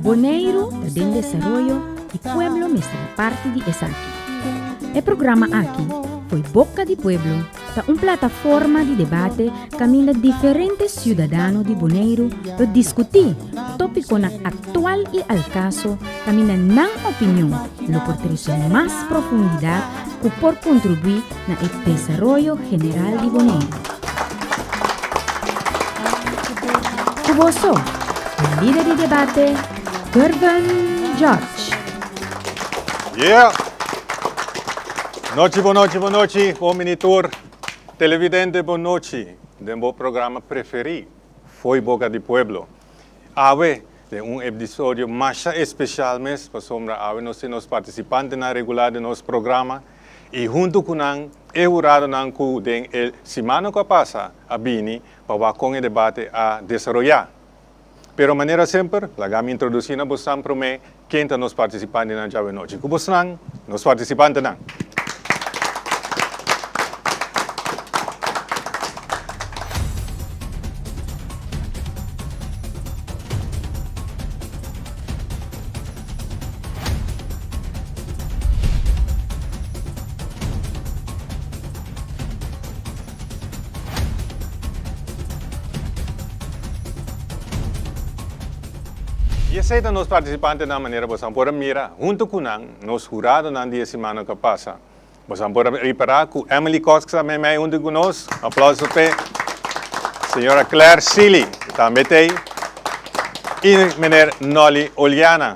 Bonaire tem desarrollo e pueblo me está parte de Esaki. O programa aqui foi Boca de Pueblo, uma plataforma de debate que caminha diferentes cidadãos de Bonaire para discutir tópicos atual e al caso, caminha na opinião, lo por trazer mais profundidade que por contribuir no desenvolvimento general de Bonaire. Cuboso, o líder de debate, Gervan George. Yeah! Boa noite, o monitor, televidente, boa noite. Do meu programa preferido foi Boca de Pueblo. Ave, de episódio mais especial mesmo, para sombra ave, nós temos participantes na regular de nosso programa e junto com nós, eu jurado nós que semana que passa, a Bini, para com o debate a desenvolver. Pero maneira sempre, lagami introduzir na bostan para mim, quem está nos participantes na jovem noite. Que bostan, nos participantes na. E aceita nos participantes da maneira que você mira, junto com nós jurados na dia semana que passa. Você pode reparar que Emily Cox também é junto com nós. Aplausos para a senhora Claire Silly, também tem. E menina Noli Oliana.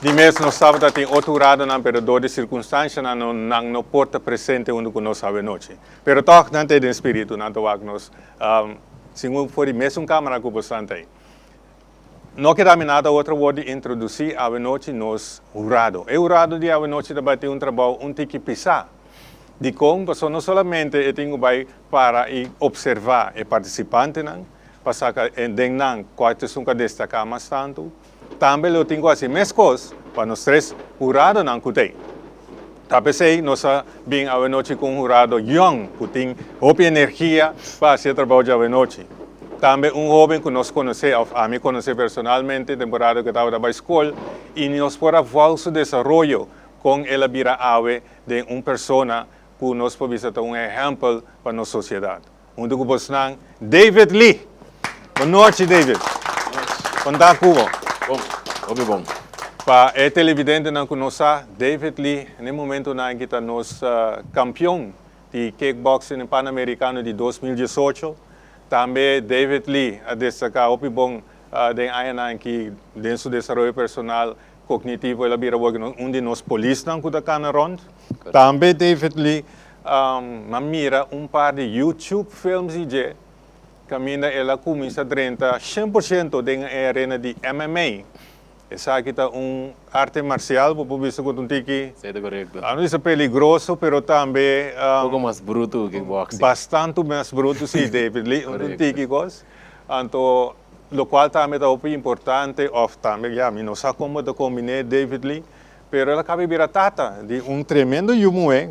De mesmo nós sabemos que tem outro jurado na período de circunstância não porta presente junto com nós a noite. Pero toque não tem espírito, não tem nós. Se não for mesmo câmera que você tem. Não queda nada outra word introduzir a noite nos jurado. O jurado de a noite debate trabalho que pisar. De como pessoa não somente tenho para observar e participante não, passar que não quatro são que destacar mais tanto. Também eu tenho assim mais coisas para nós três jurado não que tem. Talvez nós bem a noite com jurado young, que tem hope energia para fazer trabalho de a noite. Também jovem que nós conhecemos, a mim conhece personalmente, temporada que estava na escola, e nós podemos ver seu desenvolvimento com ela vira ave de uma pessoa que nós podemos ser exemplo para a nossa sociedade. Junto com você, David Lee. Boa noite, David. Conta Cuba. Bom. Para o televidente que nós David Lee, no momento que está nosso campeão de kickboxing pan-americano de 2018, também David Lee, a destacar o bom de que dentro do desenvolvimento personal cognitivo ele vira de nós polícia que está na ronda. Também David Lee mira par de YouTube filmes e caminha ela começa a treinar 100% da arena de MMA. Essa aqui está arte marcial, por visto que tiki. Certo, correto. Não é peligroso, mas também pouco mais bruto que kickboxing. Bastante mais bruto, sim, David Lee. Tiki coisa. Então, o qual também é muito importante, também, não sei como eu combinei David Lee, mas ela acaba de tata de tremendo humor,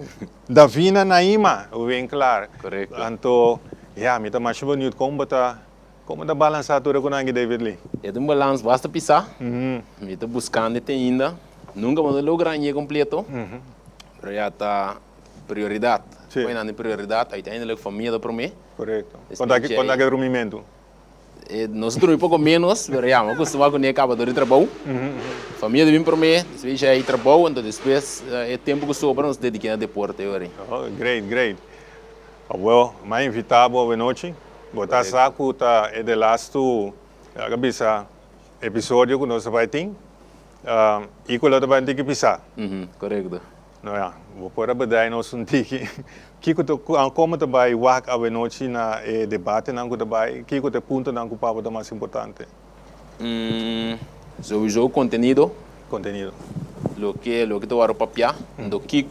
da Vina Naima, bem claro. Correto. Então, me está mais bonito como da balançadora com David Lee? É um balanço, basta pisar. Me estou buscando ainda. Nunca vou lograr o completo. Mas já está prioridade. Põe na prioridade, aí tem a família para mim. Correto. Quando há dormimento? Nós dormimos pouco menos, mas já, acostumado com o acabador de trabalho. Família vem para mim, depois já é trabalho, então depois é tempo que sobra, nos dedicamos a deporte. Oh, great. Well, mais invitado, boa noite. Botar saco é de lasto cabeça episódio que nós vai ter e que nós vai ter que pisar. Correto. Não é? Vou pôr a bedai nós que como tu vai work a noite na debate não que vai que te ponto não que papo é mais importante. Sobre o conteúdo. Lo que tu vai papia, do que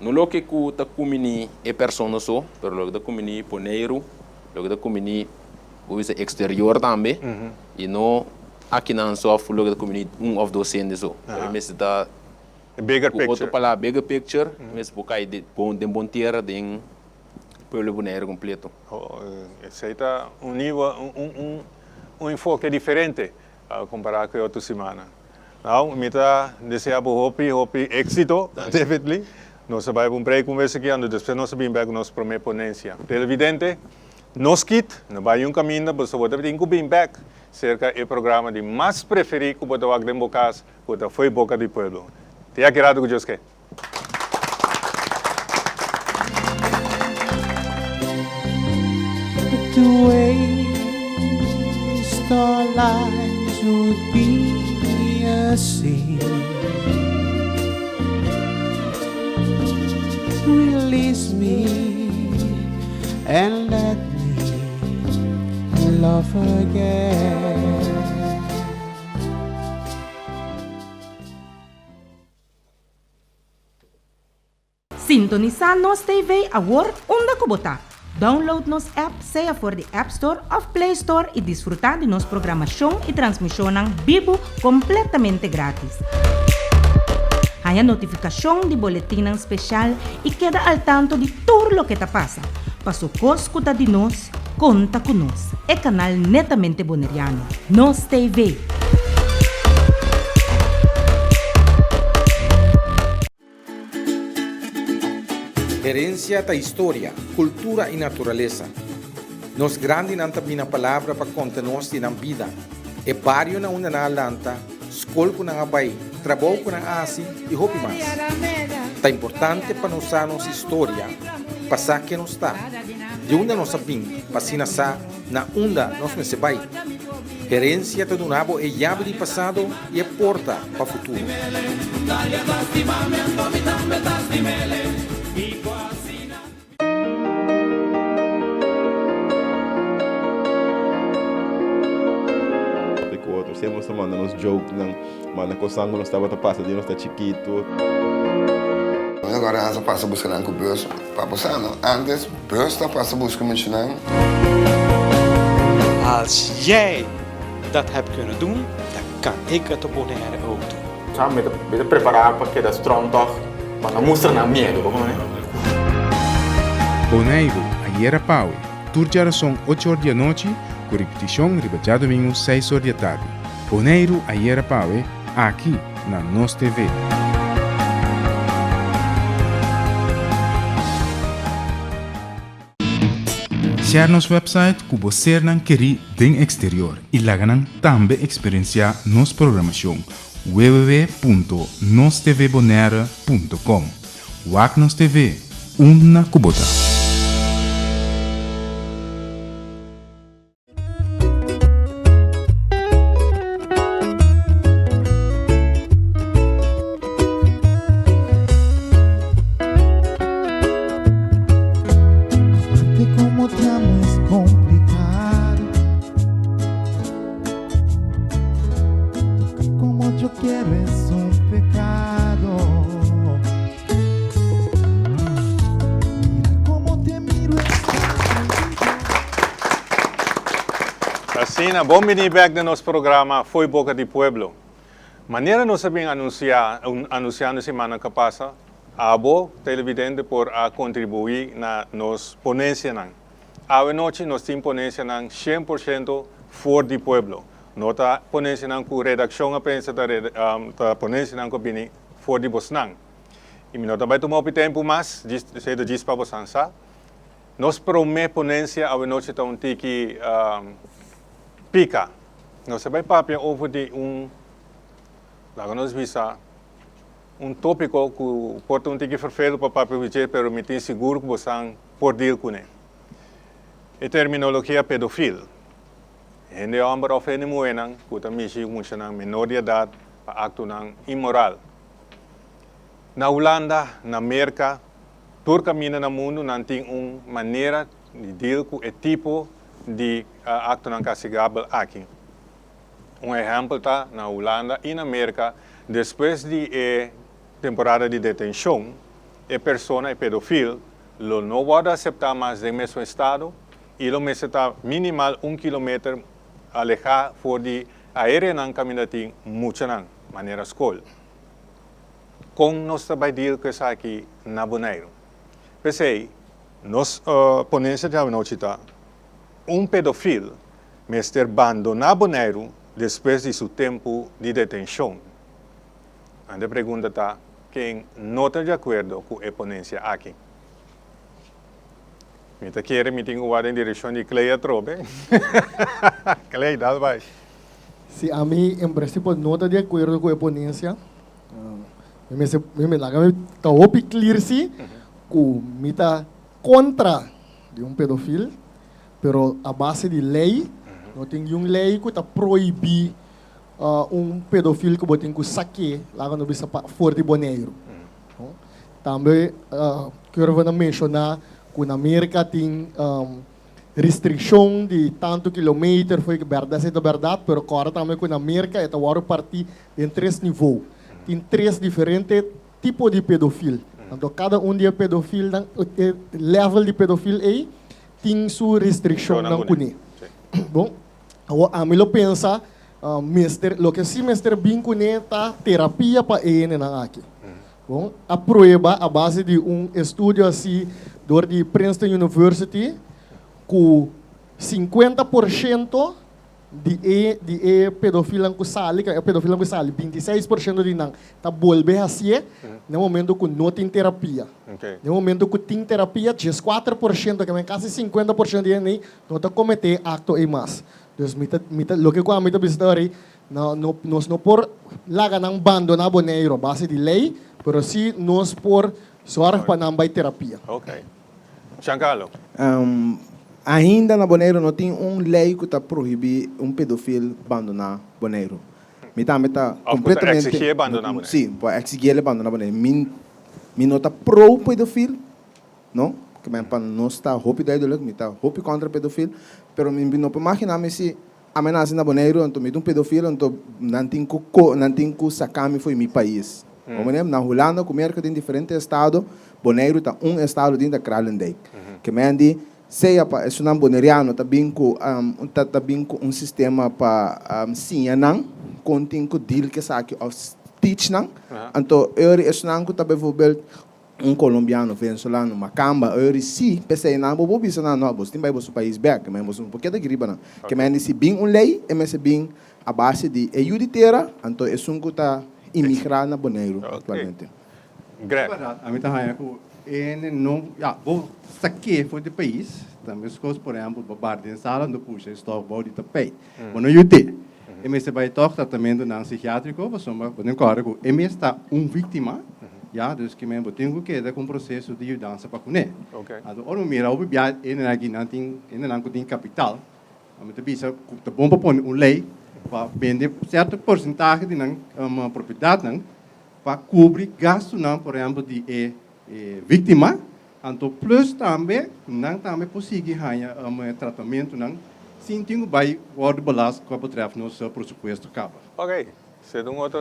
no lo que tu comini é pessoa só, pero lo que tu comini poneiro lo que comunidade o exterior também e não aqui não só o que comunidade ou dois cenas só mas está bigger picture outro para bigger picture mas porque aí de bom terra de pelo boneiro completo aceita nível um enfoque diferente comparado com outra semana. Então, mita desejo hopi éxito, definitely. Nós vamos para conversa aqui, depois nós vamos para nossa primeira ponência. Televidente, nós kit, não vai caminho, mas só vamos vir back cerca do programa de mais preferido que você vai democrar, que foi Boca de Pueblo. Te agrado com Deus que. To waste our lives would be a sin. Release me and let me love again. Sintonizar nos TV agora onde kubota. Download nos app, seja for the App Store of Play Store e desfrutar de nos programação e transmissão vivo completamente grátis. Há notificação de boletim especial e queda al tanto de tudo o que está passa. Passo escuta de nós, conta com nós. É canal netamente boneriano. Nos TV. Herencia da história, cultura e natureza. Nos grande nanta bina palavra para conta-nos de vida. E barrio na una na alanta, escola com na abai, trabalho com na asi e hopi mais. Tá importante para nós nossa história, passar que nos está. De onde nós sabim, passina sa na onda nós me se vai. Herencia do nabo é chave de passado e é porta para o futuro. Sempre nos mandando uns jokes, manda coçando quando estava passando, nós está chiquito. Agora nós passa buscando com o bus para passar. Antes, bus está passa buscando muito não. Als jij dat hebt kunnen doen, dan kan ik het op Bonaire ook doen. Ja, met preparar para que das trontos, para não mostrar na medo, como né? Bonaire, ayer Pau, turjara são 8 horas da noite, com repetição riba domingo 6 horas da tarde. Bonaire, ayer Pau, aqui na Nos TV. Share nos website que você não quer den exterior e lá também experienciar nos programação www.nostvbonaire.com. WAC Nos TV, uma cubota. Bom venir back no nosso programa Foi Boca de Pueblo. Maneira nós sabemos anunciando semana que passa, abo televidente por a contribuir na nos ponência nan. A noite nós temos ponência nan 100% for de Pueblo. Nota ponência nan com redação a pensa da ponência nan com bini for de Bosnan. E nós também tomamos tempo mais, cedo diz para Bosansa. Nós promete ponência a noite tão tiki pica. Nós vai papel over de lá nós visa tópico que o porto não tem que verfelo para papel viver, pero me tem seguro que você pode ir com ele. É terminologia pedofil. Gente homem ofende moena, que também se usa na menor de idade para acto imoral. Na Holanda, na América, todo caminho no mundo não tem maneira de deal com o tipo de acto não castigável aqui. Exemplo está na Holanda e na América, depois de temporada de detenção, a pessoa é pedofil, ele não pode aceitar mais do mesmo estado e ele está minimal 1 quilômetro alejado fora de área não caminha de muita maneira escola. Com nós trabalhamos com isso aqui na Bonaire. Pensei, nós ponência de noite pedofil, Mr. Bando na Bonaire, depois de seu tempo de detenção. A pergunta está, quem não está de acordo com a ponência aqui? Me está querendo me tenho em direção de Cleia Trobe. Cleia, dá vai. Se a mim, em princípio, não está de acordo com a ponência, me está clear-se que me está contra de pedofilo, pero a base de lei, não tem uma lei que está proibir pedofilo que botem que saque lá no bisa fora de Bonaire. Também quero mencionar que na América tem restrição de tanto quilômetro, foi verdade, é verdade, mas agora também que na América é agora partir em 3 níveis. Tem 3 diferentes tipos de pedofilo. Então, cada de pedofilo, level de pedofilo aí, tem sua restrição não cune. Bom, a mim eu pensa, lo que sim mestre bem cune tá terapia para ele na aqui. Bom, a prova a base de estudo assim de Princeton University, que 50% de pedofilo que sale, 26% de não tá volver assim, no momento que não tem terapia. No momento que tem terapia, 4%, que é quase 50% de nem não tá cometer acto e mais. Então, lo que eu amo visitar aí, nós não por laga não abandonar Bonaire base de lei, pero sim nós por sorte para não vai terapia. Ok. Giancarlo. Ainda na Bonaire não tem lei que está proibir pedofilo abandonar Bonaire. Me está completamente. Exigir abandonar Bonaire. Sim, pode exigir abandonar Bonaire. Me não está pro pedofilo, não? Que não está roupa da ideologia, me está roupa contra pedofilo, pero me não pode imaginar se ameaça na Bonaire, então me pedofilo, então não tem que sacar me foi meu país. Na Holanda, como é que tem diferentes estados, Bonaire está estado dentro da Kralendijk. Que me andi seja para é um boneriano também com sistema para sim não contém com deal que sabe of teach não então eu é não que também vou ver colombiano venezuelano macamba eu sim pensei não vou bisa não você tem vai para o país back mas você porque da griba não que me se bem lei é mas bem a base de judiciária então é que está imigrar na Bonaire atualmente. Greg. A mim também não vou saque foi do país também as coisas por exemplo bombardeio em sala não puxa estou body tapete mas não UT e me se vai tocar tratamento não psiquiátrico você não corre com e me está vítima já dos que me tenho que dar com processo de mudança para comer agora mira o bebê ele aqui não tem capital a mim também se tá bom para pôr lei para vender certo porcentagem de uma propriedade não para cobrir gasto não por exemplo de vítima, então plus também não também possível ganhar tratamento não, sim tem que vai guardar balanço com a trefa nosso pressuposto capa. Ok, se é outro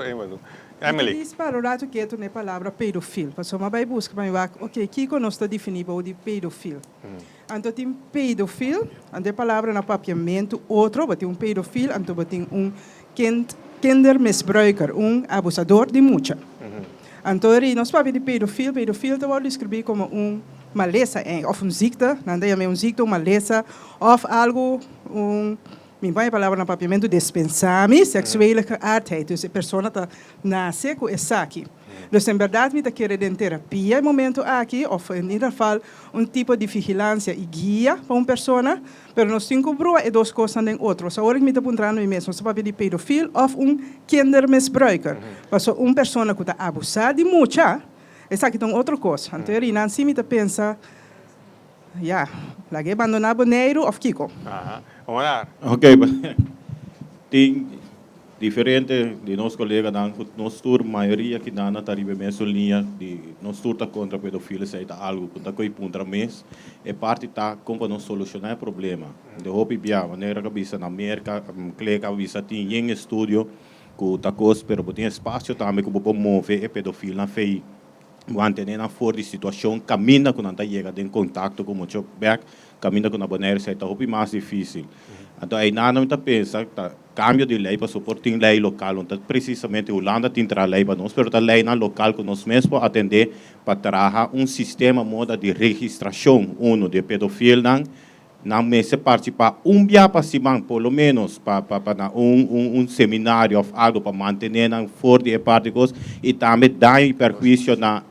Emily. Diz para o lado que é a palavra pedofilo, porque uma vai buscar para ok, que conosco definimos de pedofilo. Então tem pedofilo, a palavra na papiamento, outro, tem pedofilo, então tem kindermisbruiker, abusador de mucha. Então, nós falamos de pedofilo te descrever como maleza, ou ziekte, não é ziekte, maleza, ou algo, minha palavra no papiamento, dispensame, sexuele geaardheid. Dus a pessoa nasce com isso aqui. Dus, em verdade, me querer em terapia, momento aqui, ou em ieder geval, tipo de vigilância e guia para uma pessoa, mas nós temos que duas coisas em outro. So, agora, me está apontando mesmo, se de pedofilo ou kindermisbruiker. Mas uma pessoa que está abusada de muita, essa aqui é outra coisa. Então, não se me pensa, lá que abandonar Bonaire ou Kiko. Ok, tem diferente de nossos colegas, nós tur maioria que dá na tarifa mesmo linha de nós tur tá contra pedofilia, se tá algo que tá coi puntra mês é parte tá como não solucionar o problema. De hopi bia maneira que bisa na América, clega bisa tem em estúdio que tá cos pero tem espaço também que pode mover e pedofilia na fei. Manter na fora de situação, caminha quando anda chega em contato com muito back, caminha com a Bonaire se tá hopi mais difícil. Então aí nada me tá pensa cambio de lei para suportar lei local, onde precisamente a Holanda tem lei para nós, mas a lei na local que nós mesmos atender para trazer sistema moda de registração de pedofilia não me se participar dia para semana, pelo menos, para seminário ou algo para manter na fora de práticos e também dar perjuízo na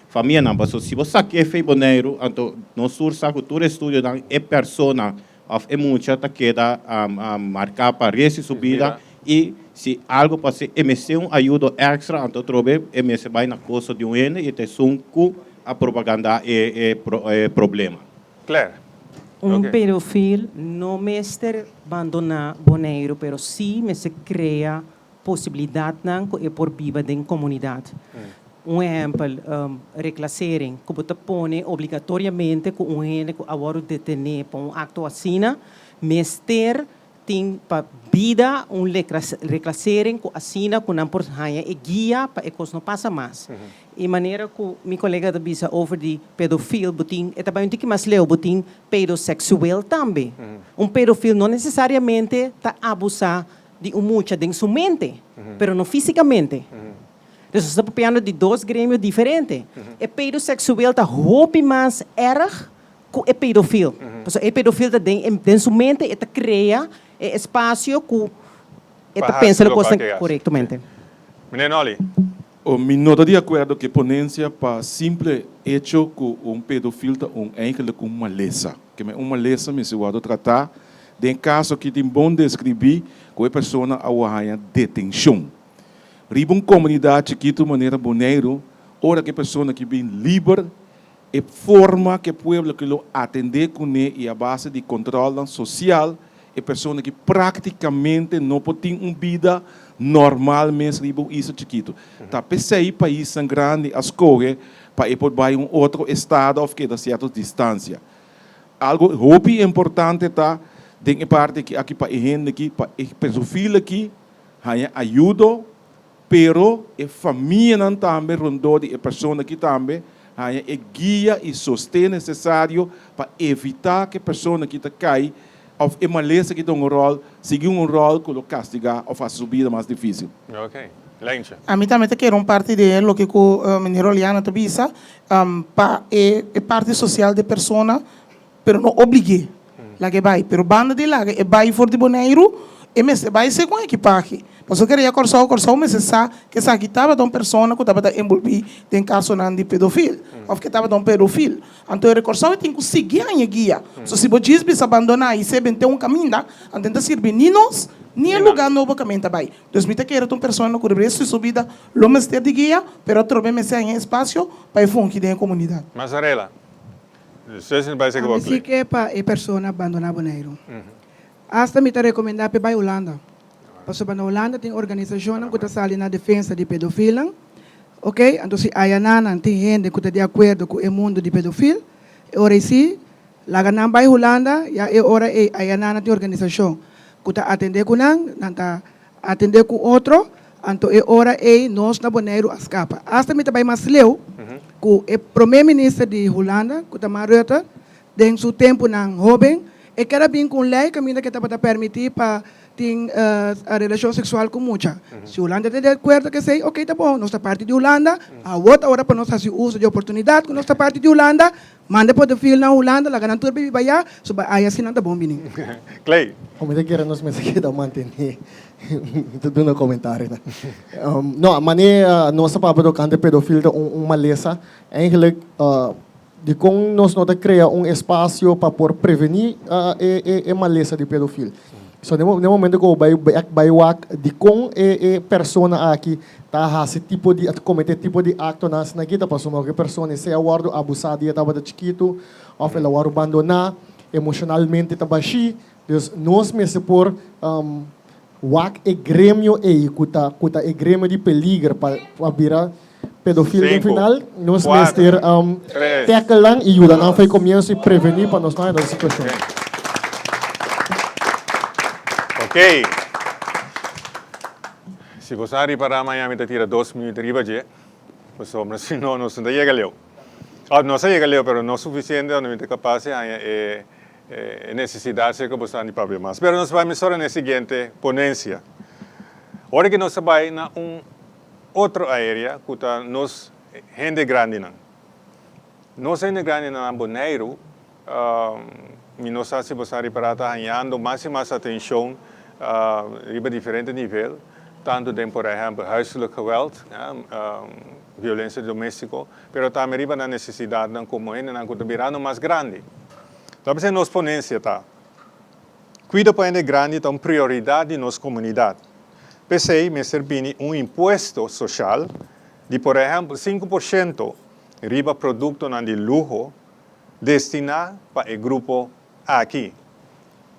família. Não, mas se você quer fazer boneiro, então nós sursa cultura estudo na persona of muita que queda marcar para esse subida e se algo para ser MC ajuda extra, então trobe MC vai na coisa de ano e te sunco a propaganda problema. Claro. Pedofilo não me está abandonar boneiro, pero sim me se cria possibilidade não é por viva da comunidade. Exemplo, reclassering, que você põe obrigatoriamente com gente que agora detener para acto assim, mester tem para vida reclassering com assina com não por e guia para que não passa mais. E maneira que meu colega da bisa over de pedofilo, botin, é também um que mais leu, botin pedosexual também. Pedofilo não necessariamente está abusar de mucha de sua mente, pero não fisicamente. Então, você está falando de dois grêmios diferentes. O pedosexual está roupa mais erg que o pedofilo. Porque o pedofilo está dentro de sua mente e cria espaço que ele pensa na coisa corretamente. Menino Oli. Eu estou de acordo que a ponência para simples hecho que pedofilo é eigenlijk uma lesa. Que uma lesa me se pode tratar de caso que tem bom descrever que a pessoa a detenção. Riba uma comunidade que de maneira boneiro, ora que a pessoa que vem livre, e forma que o povo que lo atender com ele e a base de controle social, a pessoa que praticamente não pode ter uma vida normal mesmo riba isso chiquito. Tá pensei país grande as coisas para ir para outro estado ou que a certa distância. Algo hobby importante tá de parte que aqui para gente aqui para pedofilo aqui, ajuda. Pero a família não também rondou de a pessoa que também é guia e sustém necessário para evitar que a pessoa que está cai ou é maleza que tem rol, seguir rol que o castigar ou faz subida mais difícil. Ok. Lencha. A mim também quero parte de lo que o menino Liana te bisa para a parte social de pessoa, pero não obrigue lá que vai, pero banda de lá que vai for de boneiro e me vai ser com equipagem. Mas eu queria cortar, mas sabe que essa aqui estava de uma pessoa que estava envolvida em caso de pedofilo, ou que estava de um pedofilo. Então, eu recortar e tem que seguir a guia. Se você se abandonar e se tem um caminho, então tem que servir nem lugar novo caminho também. Então, eu quero uma pessoa que deveria ser subida, lo mestre de guia, pero também em espaço para funcionar dentro da comunidade. Mazzarella, você vai ser que você quer para a pessoa abandonar o boneiro. Hasta me recomendar para a Holanda. Porque na Holanda tem organização que está saindo na defesa de pedofilia, ok? Então, se há tem gente que está de acordo com o mundo de pedofilia, ora sim, lá na Holanda, já é hora há tem organização que está atender com está atender com outro, então é hora nós na boneiro escapa. Hasta me também mais leu que o primeiro-ministro de Holanda, que está Rutte, em seu tempo na jovem, e que era bem com lei que estava permitir para tem a relação sexual com muita. Se a Holanda tem de acordo que sei, ok, tá bom, nossa parte de Holanda, a outra hora para nós fazer uso de oportunidade com nossa parte de Holanda, manda pedofilo na Holanda, lá ganhar tudo para viajar, aí assim não tá bom, menino. Clay. Como é que era nos mensagens da manter tudo no comentário, né? Não, a maneira nossa papo do canto pedofilo uma lesa, eigenlijk de como nós não criar espaço para por prevenir a maleza de pedofilo. So, no momento que vai de com persona aqui tá esse tipo de cometer tipo de acto nas na kita para uma pessoa se aguardo abusar dia tava de chiquito ou ela aguardo abandonar emocionalmente tá baixi Deus nós mesmo por e grêmio cuta e grêmio de peligro para virar pedofilo no final nós mesmo ter tackle e ajuda não foi começo e prevenir para nós não nessa situação. Ok. Se você reparar amanhã, me tira 2 minutos riba de, pues sobre si no nos llega leo. No se llega leo, pero no suficiente, no me capaz de necesidad de que você não problemas. Pero nós vamos a na seguinte ponencia. Ahora que nós vai na outra área, que está nos gente grande não. Nós gente grande na Boneiro, nós se você reparar, está ganhando mais e mais atenção em diferentes níveis, tanto de, por exemplo, huiselijk geweld, violência doméstica, mas também a necessidade de comunidade, de um mais grande. Então, a nossa ponência está. Cuida para ele grande, é uma prioridade de nossa comunidade. Pensei, me servir imposto social de, por exemplo, 5% riba produto de luxo destinado para o grupo aqui.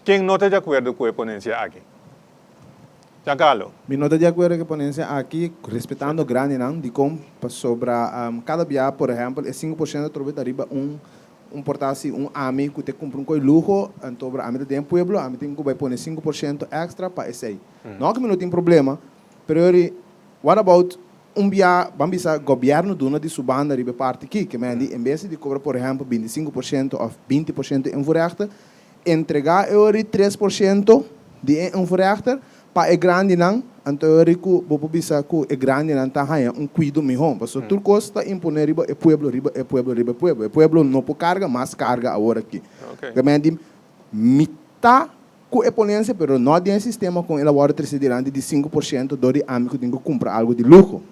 Quem não está de acordo com a ponência aqui? Giancarlo. Me não está de acordo com a ponência aqui, respeitando o grande, não, de como sobre cada dia, por exemplo, é 5% de riba portasse amigo que te compra um luxo, então a mim tem pueblo, a mim tem que vai pôr 5% extra para esse aí. Não que não tem problema, mas what about bambisa governo dona de subanda riba parte aqui, que em vez de cobrar, por exemplo, 25% ou 20% em voorrechter, entregar 3% de em voorrechter para grande não, então eu vou bisa que é grande não tá aí cuido melhor, porque tudo custa imponer riba é pueblo não por carga, mas carga agora aqui. Também mita com a ponência, pero não tem sistema com ela agora de 5% do amigo tem que comprar algo de luxo.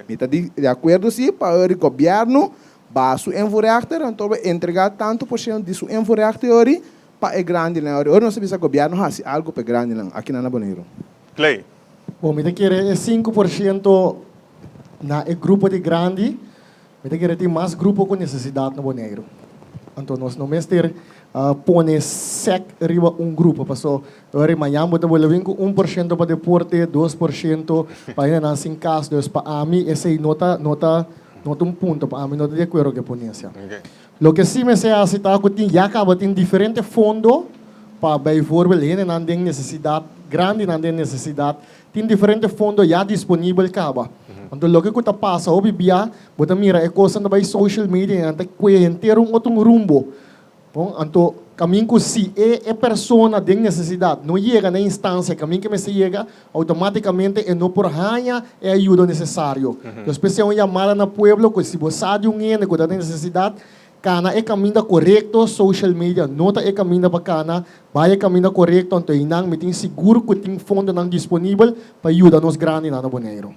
Mita de acordo sim para o governo baixo em voorrechter, então entregar tanto por cento disso em voorrechter para grande não. Ora não se bisa governo faz algo para grande não aqui na Bonaire. Clay. Bom, me quer 5% na grupo de grande, me quer ter mais grupo com necessidade na Bonaire. Então nós não mestre pone sec riba grupo, passou agora amanhã bota bola vem com 1% para deporte, 2% para ir na sem caso, depois para mim esse nota ponto para mim nota de acordo que ponência. Lo que sim me se assim tá que já acaba tem diferente fundo para by voorbeeld heen não tem necessidade grande não tem necessidade tem diferente fundo já disponível acaba. Então lo que conta passa o bibia bota mira é coisa da by social media anda que inteiro outro rumbo. Bom, então caminho que se é pessoa tem necessidade não chega na instância caminho que me se chega automaticamente é não por ganha é ajuda necessário. Então se uma chamada na pueblo que se você sabe que tem necessidade kana é caminho correto social media nota é caminho bacana vai é caminho correto então inang me tem seguro que tem fundo não disponível para ajudar nos grandes na Bonaire.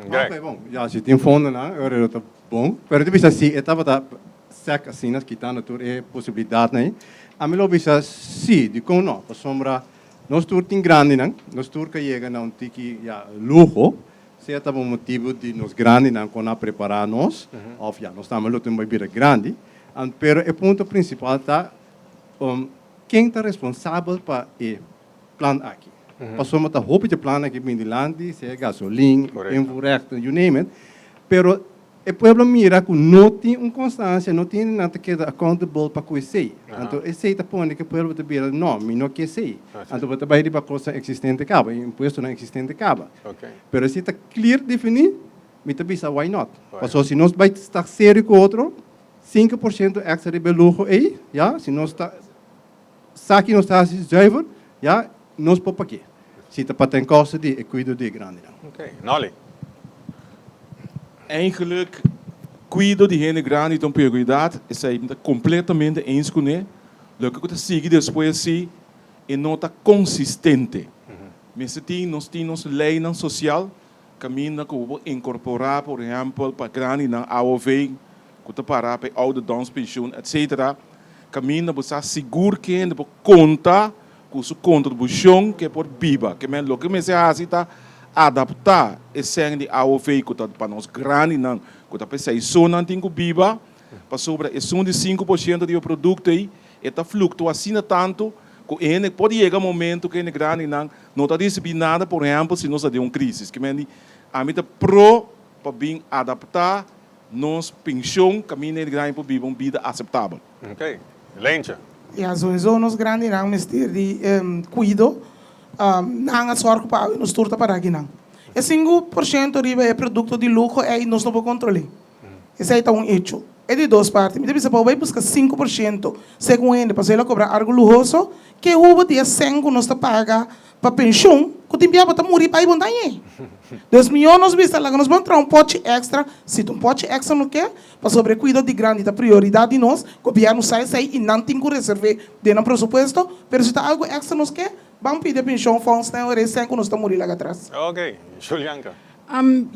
Ok, bom, já se tem fundo não, agora está bom, mas depois assim, estava da sec assim nas quitando tudo é possibilidade né. A mim lo bisa sim, de como não, para sombra nós tur tem grande não, nós tur que chega não tem que já luxo se é um motivo de nos grandes não quando preparar nós, ou já nós estamos lutando mais bem grande. Pero o ponto principal está quem está responsável para o plano aqui. Passamos a roupa de plano aqui em Landi, se é gasolina, incorreto, you name it. Pero o povo mira que não tem constância, não tem nada que é accountable para o ECI. Então, esse está pondo que o povo está vendo, não, não quer ser. Então, você vai para a coisa existente acaba, imposto não existente acaba. Pero se está clear definido, me está pensando, why not? Porque se nós vai estar sério com o outro, 5% extra de luxo aí, já, se nós está saque nós está zuiver, já, nós pode para quê? Se está para ter kosten de cuido de grande. Nolly. Eigenlijk cuido de gente grande então prioridade, isso aí está completamente eens com ele. Lo que eu sigo depois se é nota consistente. Mas nós temos lei social, caminho que vou incorporar, por exemplo, para grande na AOV, que parar para ouderdomspensioen, etc. Caminho você seguro que ainda conta com sua contribuição que é por biba, que men lo que me se hace está adaptar esse de AOV que para nós grande não, que tá pensar isso não tem que biba, para sobre esse de 5% do produto aí, está flutua assim tanto que ele pode chegar momento que ele grande não está recebendo nada, por exemplo, se nós temos crise, que men a mim tá pro para bem adaptar nos pensão caminho de grande para viver uma vida aceitável. Ok, Lencha. E as zonas grandes não mestre de cuido, não a sorte para nos turta para aqui não. E 5% riba é produto de luxo e nós não podemos controlar. Esse aí está hecho. É de duas partes. Me deve vai buscar 5%, segundo ele, para ele cobrar algo luxuoso, que o dia 5 nós está paga para pensão, que tem para tá morrer para ir montanha. 2 milhões nós vista lá, nós vamos entrar um pote extra, se um pote extra não quer, para sobrecuidar de grande, da prioridade de nós, o governo sai e não tem que reservar de no presupuesto, mas se tá algo extra nós quer, vamos pedir pensão, fundos, né, o recém que nós estamos morrer lá atrás. Ok, Julianka.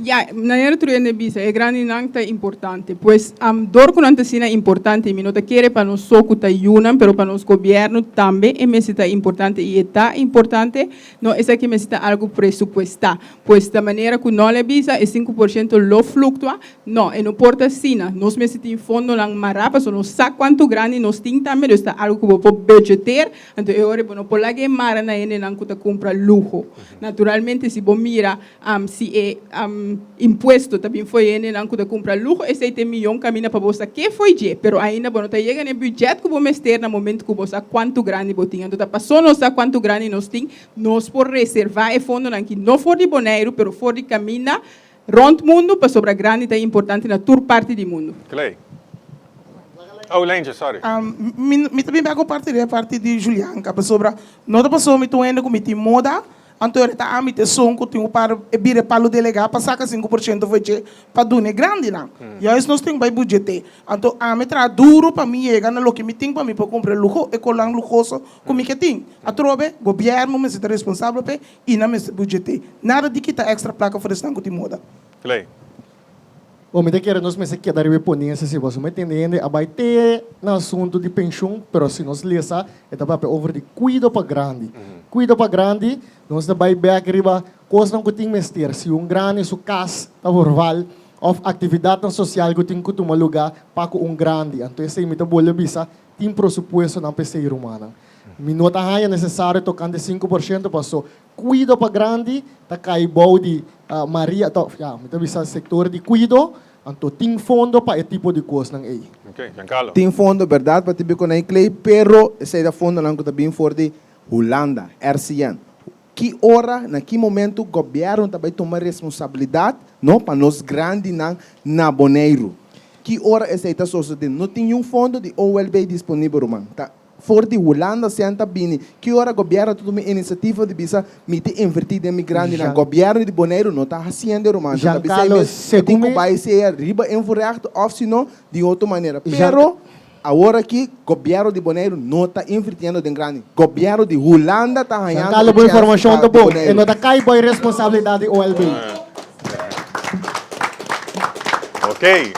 Ja, maneira truende bisa é grande nanta importante, pois dor com antecina importante, mi nota querer para nós só que tá yunam, pero para nós governo também é mesita importante e tá importante, não é que mesita algo presupuestar, pois da maneira que não é bisa é 5% lo fluctua, não, e não porta sina, nós mesita em fundo lang marapa, so não sabe quanto grande nós tem também, está algo que vou budgetar, então eu ore não por lá que mara na ene lang que tá compra luxo, naturalmente se bom mira se é impuesto também foi ele não que compra luxo esse 7 milhões caminha para você que foi je, pero ainda não tá chegando no budget que vamos ter no momento que você quanto grande botinha, então tá passou não sabe quanto grande nós tem, nós por reservar e fundo não que não for de Bonaire, pero for de caminha rond mundo para sobre grande tá importante na tour parte do mundo. Clay. Oh, Lenja, sorry. Me também vai compartilhar a parte de Julianka, para sobre não tá passou me tô indo com me moda. Então, ele está a me ter som que tem para vir para o delegado, para sacar 5% foi para doer grande não. E aí nós temos que budgetar. Então, a me traz duro para mim chegar na que me tem para mim para comprar luxo e colar luxoso como que tem. A trobe, governo me está responsável para e não me budgetar. Nada de quitar extra placa florestal que tem moda. Clay. O me quer nós me se quedar reponência se você me entende, a vai ter no assunto de pensão, pero se nós lesa, é também over de cuido para grande. Cuido para grande, nós vai back riba, coisa não que tem mestre, se grande su casa, tá vorval, of atividade social que tem que tomar lugar para grande. Então esse me tá bolha bisa, tem presupuesto na PC humana. Minuta é necessário tocando 5%, passou cuido para grande, tá cai bom de Maria, me tá bisa setor de cuido. Então, tem fundo para esse tipo de coisa não é. Ok, Giancarlo. Tem fundo, verdade, para tipo com a Clay, pero esse é fundo não que também for de Holanda, RCN. Que hora, na que momento o governo também toma responsabilidade, não, para nós grandes na Bonaire. Que hora esse é só de não tem fundo de OLB disponível, romano. Tá? For de Holanda senta bem, que hora o governo toma iniciativa de bisa mite invertir de migrante na governo de Bonaire não está fazendo, romano. Giancarlo, tem que vai ser riba envolvido, ou se não de outra maneira. Pero agora que o governo de Bonaire não está invirtindo de grande. O governo de Holanda está ganhando. Giancarlo, boa informação do bom. E não está cai boa responsabilidade OLB. Ok.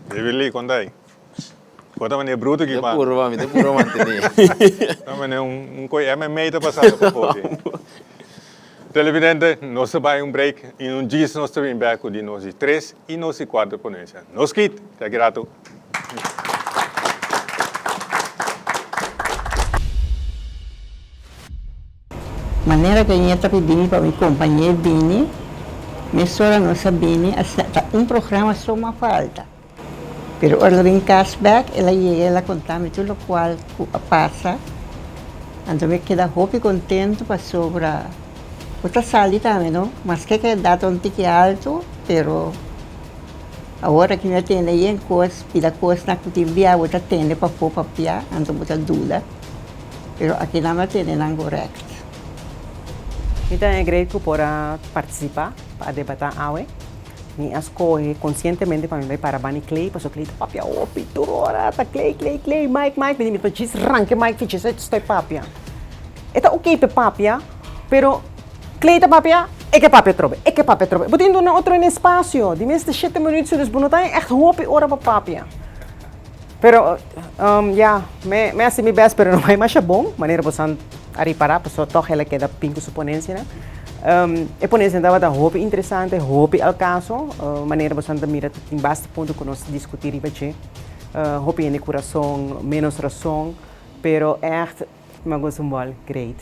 Devili, quando aí? Quando é bruto que vai. Depurva manteni. Não é coisa MMA tá passando por pouco. Televidente, nós vai break e dia nós também back de nós 3 e nós 4 ponência. Nós kit, tá grato. Maneira que a gente está pedindo para minha companhia Bini, minha senhora nossa Bini, programa só uma falta. Pero ela vem cashback, ela chega, ela conta-me tudo o qual passa. Então me queda hope contento para sobre outra sala também, não? Mas que é dado um tique alto, pero agora que me tem aí em coisa, pela coisa na que via outra tende para pôr papia, então outra dúvida. Pero aqui não me tem nada correto. Então é grato por participar, para debater hoje. Ni escolhe conscientemente para mim para Bani Clay, para o Clay papia, oh piturora, tá Clay, Mike, me diz ranque Mike, fiches, estou papia. Eta ok pe papia, pero Clay tá papia, é que papia trobe. Botando na outro espaço, de meeste 7 minutos dus bonotai, echt hoop ora para papia. Pero me assim me best, pero não é mais bom, maneira você ari para, pessoa toch ela queda pinco suponência, né? E ponência estava da roupa interessante, roupa ao caso, maneira bastante mira em bastante ponto que nós discutir e roupa em coração, menos razão, pero echt, me gosto muito, great.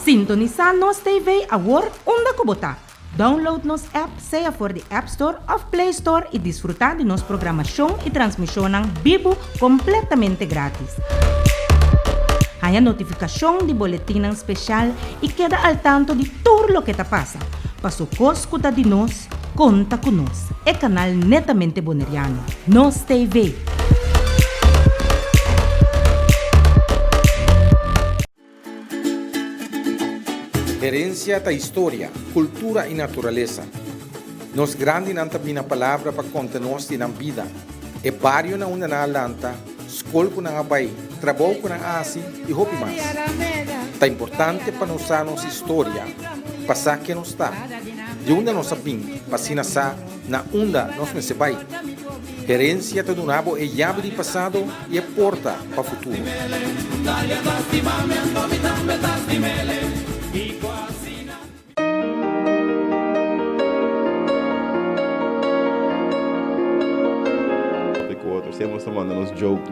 Sintonizar nos TV agora onde que botar. Download nos app, seja for the App Store of Play Store e desfrutar de nossa programação e transmissão vivo completamente grátis. Há a notificação de boletim especial e queda al tanto de tudo o que está passando. Passo escuta de nós, conta conosco. É canal netamente boneriano. Nos TV. Herencia da história, cultura e natureza. Nos grande não também a palavra para contar-nos na vida. É barrio na una na lanta, escola com na bai, trabalho com na asi e roupa mais. Tá importante para nós a nossa história, passar que nos está. De onde nós sabemos, para sa na onda nós me se vai. Herência do nabo é chave de passado e é porta para o futuro. Sempre nos mandando uns jokes,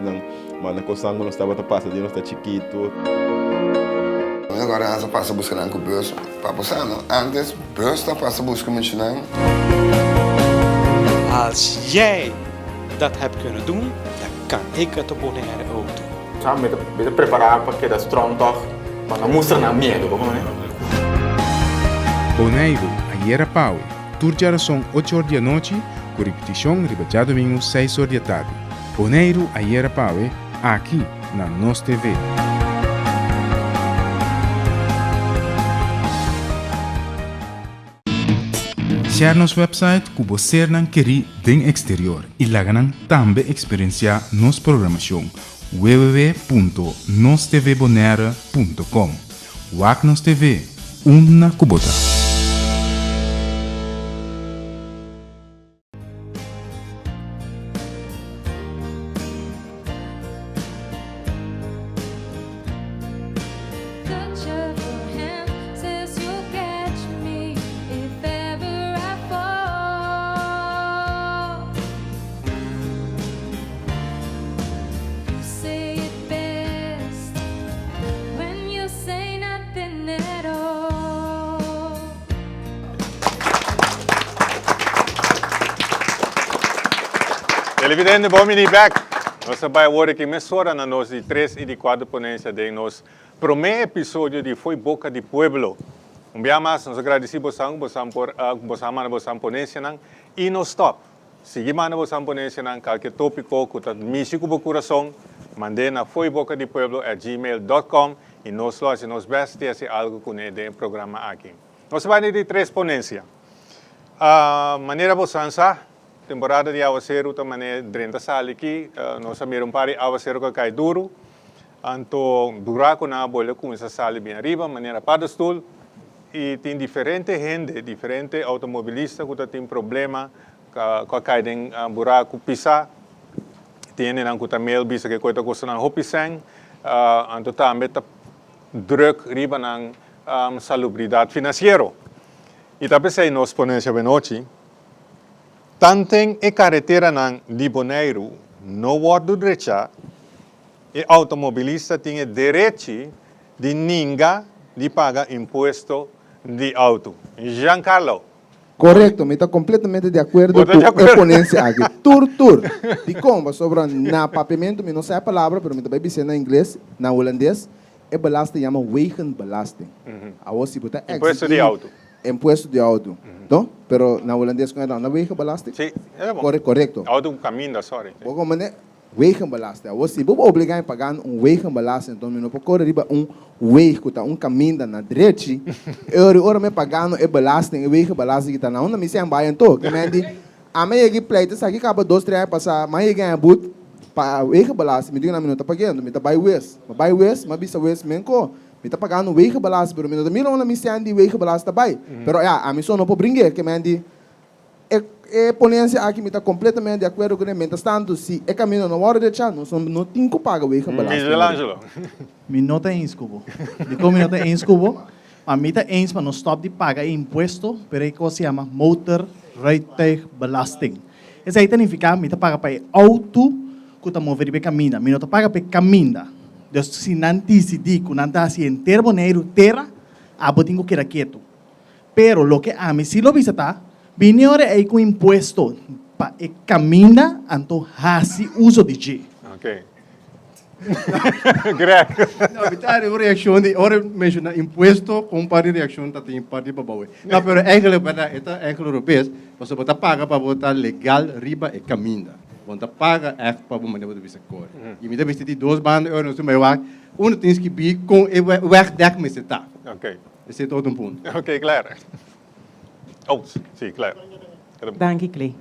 manda coçando quando estava passando, de nós está chiquito. Agora ela passa buscando com o bus para passar, não? Antes, bus passa buscando muito, não? Als jij dat hebt kunnen doen, dan kan ik het op Bonaire ook doen. Já me preparar para que da strong toch, mas não mostra na medo, como é? Bonaire, ayer a Pau, turjara são 8 horas da noite, com repetição riba domingo 6 horas da tarde. Bonaire, ayer a Pau, aqui na Nos TV. Share nos website que você não quer den exterior e lá também experienciar nos programação www.nostvbonaire.com. WAC Nos TV, uma cubota. Televidente, bom mini back. Nós vamos agora que mesora na nossa de 3 e de 4 ponência de nosso primeiro episódio de Foi Boca de Pueblo. Dia mais, nós agradecemos por a ponência e não stop. Seguimos a ponência qualquer tópico que está místico no coração, mandem na foibocadepueblo@gmail.com e nós loja nos best se algo com o programa aqui. Nós vamos de 3 ponência. Maneira bosança. Temporada de aguacero também 30 sal aqui, nós amamos um par de aguacero que cai duro, então buraco na bolha com essa sal bem arriba, maneira pedestal, e tem diferente gente, diferente automobilista que tem problema com cai em buraco pisar, tem não que também bisa que coisa custa na hopisang, então também tá druk riba na salubridade financeira. E também sei nós ponência bem noite. Tanteng e carretera de Bonaire no word direita, e automobilista tem direito de ninguém de pagar imposto de auto. Giancarlo. Correto, me está completamente de acordo com a ponência aqui. Tur. De como sobre na papamento, me não sei a palavra, mas me também disse na inglês, na holandês, é belasting chama wegenbelasting. Imposto de auto. Imposto de auto. ¿No? Pero na holandês com na wegenbelasting? Sim, é bom. Correto. Auto caminho, sorry. Porque mané wegenbelasting. Você vou obrigar a pagar wegenbelasting, então não pode correr weg que tá caminho na direita. Ora me pagando belasting, wegenbelasting que tá na onda me sem baia então, que me diz, a minha aqui pleita, isso aqui acaba 2, 3 passar, mas eu ganho boot para wegenbelasting, me diga na minuta pagando, me tá buy west, mas bisa west menko. Me está pagando wegenbelasting, pero me não mira uma missão de wegenbelasting também. Pero a missão não pode brincar, que me diz, a ponência aqui me está completamente de acordo com ele. Mientras tanto, se é caminho na hora de chá, não tem que pagar wegenbelasting. Michelangelo. Me nota em escubo. De como me nota em escubo, a mim está em para não stop de pagar imposto, pero é que se chama motor rijtuigbelasting. Isso aí significa que me está paga para auto que está mover para caminho. Me nota paga para caminho. Deus se não decidi que não está assim inteiro Bonaire terra, abo tenho que ir quieto. Pero lo que a mim se lo visita, vine ora aí com imposto para caminha, então hasi uso de G. Ok. Greg. Não, bitar uma reação de ora menciona imposto com parte reação tá tem parte para baú. Não, pero é que para esta é que europeu, você bota paga para botar legal riba e caminha. Want dat paga echt para uma maneira de bisa cor. E me deve ter 2 bandas euros no meu ar. Tem que be com wegdek me se tá. Ok. Esse é todo ponto. Ok, claro. Oh, sim, claro. Dank je, Clay.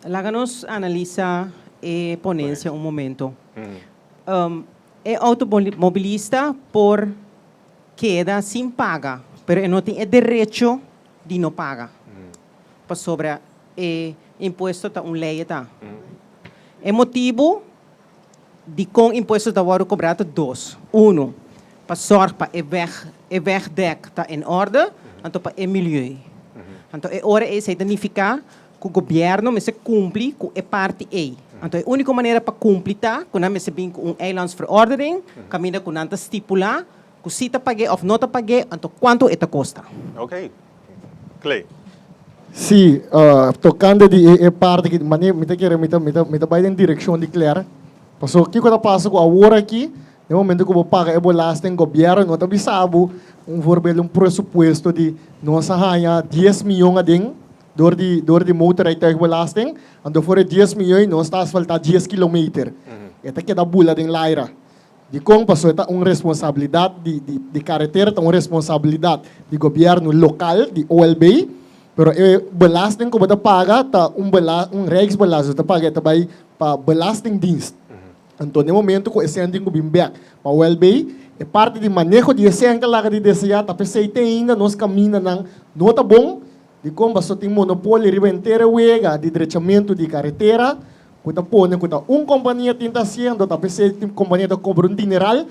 Láganos analisar a ponencia un momento. El automovilista por queda sin paga, pero no tiene derecho de no pagar. Para sobre impuesto ta un lei ta. El motivo de com impostos da worden cobrado 2. 1. Para zorg para e wegdek ta in orde, anto para e milieu. Anto e ora é significa que o governo se cumpre com a parte A. Então, a única maneira para cumprir tá, quando a gente vem com uma eilandsverordening, caminha com nanta estipular, que se está pague ou não está pague, então quanto это custa. Ok. Clay. Sim, tocando de parte que me vai em direção de Claire. Passou o que eu passo com a hora aqui, no momento que eu vou pagar o belasting governo, não está bisabo, pressuposto de nossa raia 10 milhões de door die motorrijtuigbelasting. En voor 10 miljoen, nós está asfaltar 10 kilometer. Esta que da bula de Laira. De como passou, é uma responsabilidade de carretera, é uma responsabilidade do governo local, de OLB. Pero belasting que você paga, tá Rijksbelasting, você paga também para belastingdienst. Então, no momento que esse andinho bem back para o OLB, é parte de manejo de esse que lá de desejar, tá pensando ainda, nós caminhamos não tá bom. De como só tem monopólio ribenteira wega de direitamento de carretera, quando põe quando companhia tenta sendo, tá pensando tem companhia da cobra dineral,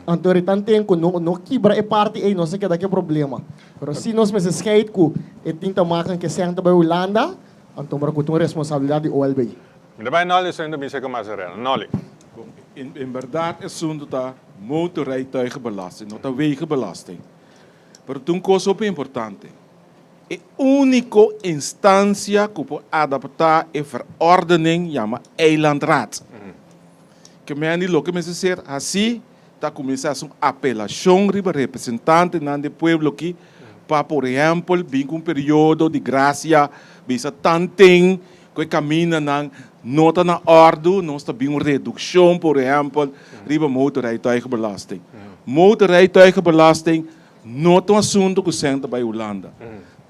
então tem que não quebra é parte aí não sei que daqui é problema. Mas se nós me esquece que é tenta marcar que senta para Holanda, então para que tem responsabilidade do OLB. Me vai noli sendo bisa com Mazarela, noli. In verdade, é assunto da motorrijtuigenbelasting, não da wegenbelasting. Mas tem uma coisa super importante. A única instância que pode adaptar a verordening chama Eilandraad. Que me anilo que me dizer assim, está começando uma apelação riba representante do povo aqui para, por exemplo, vir com um período de graça, bisa tanting que camina na nota na ordem, nós está uma redução, por exemplo, riba motorrijtuigenbelasting. Motorrijtuigenbelasting não é um assunto que senta para a Holanda.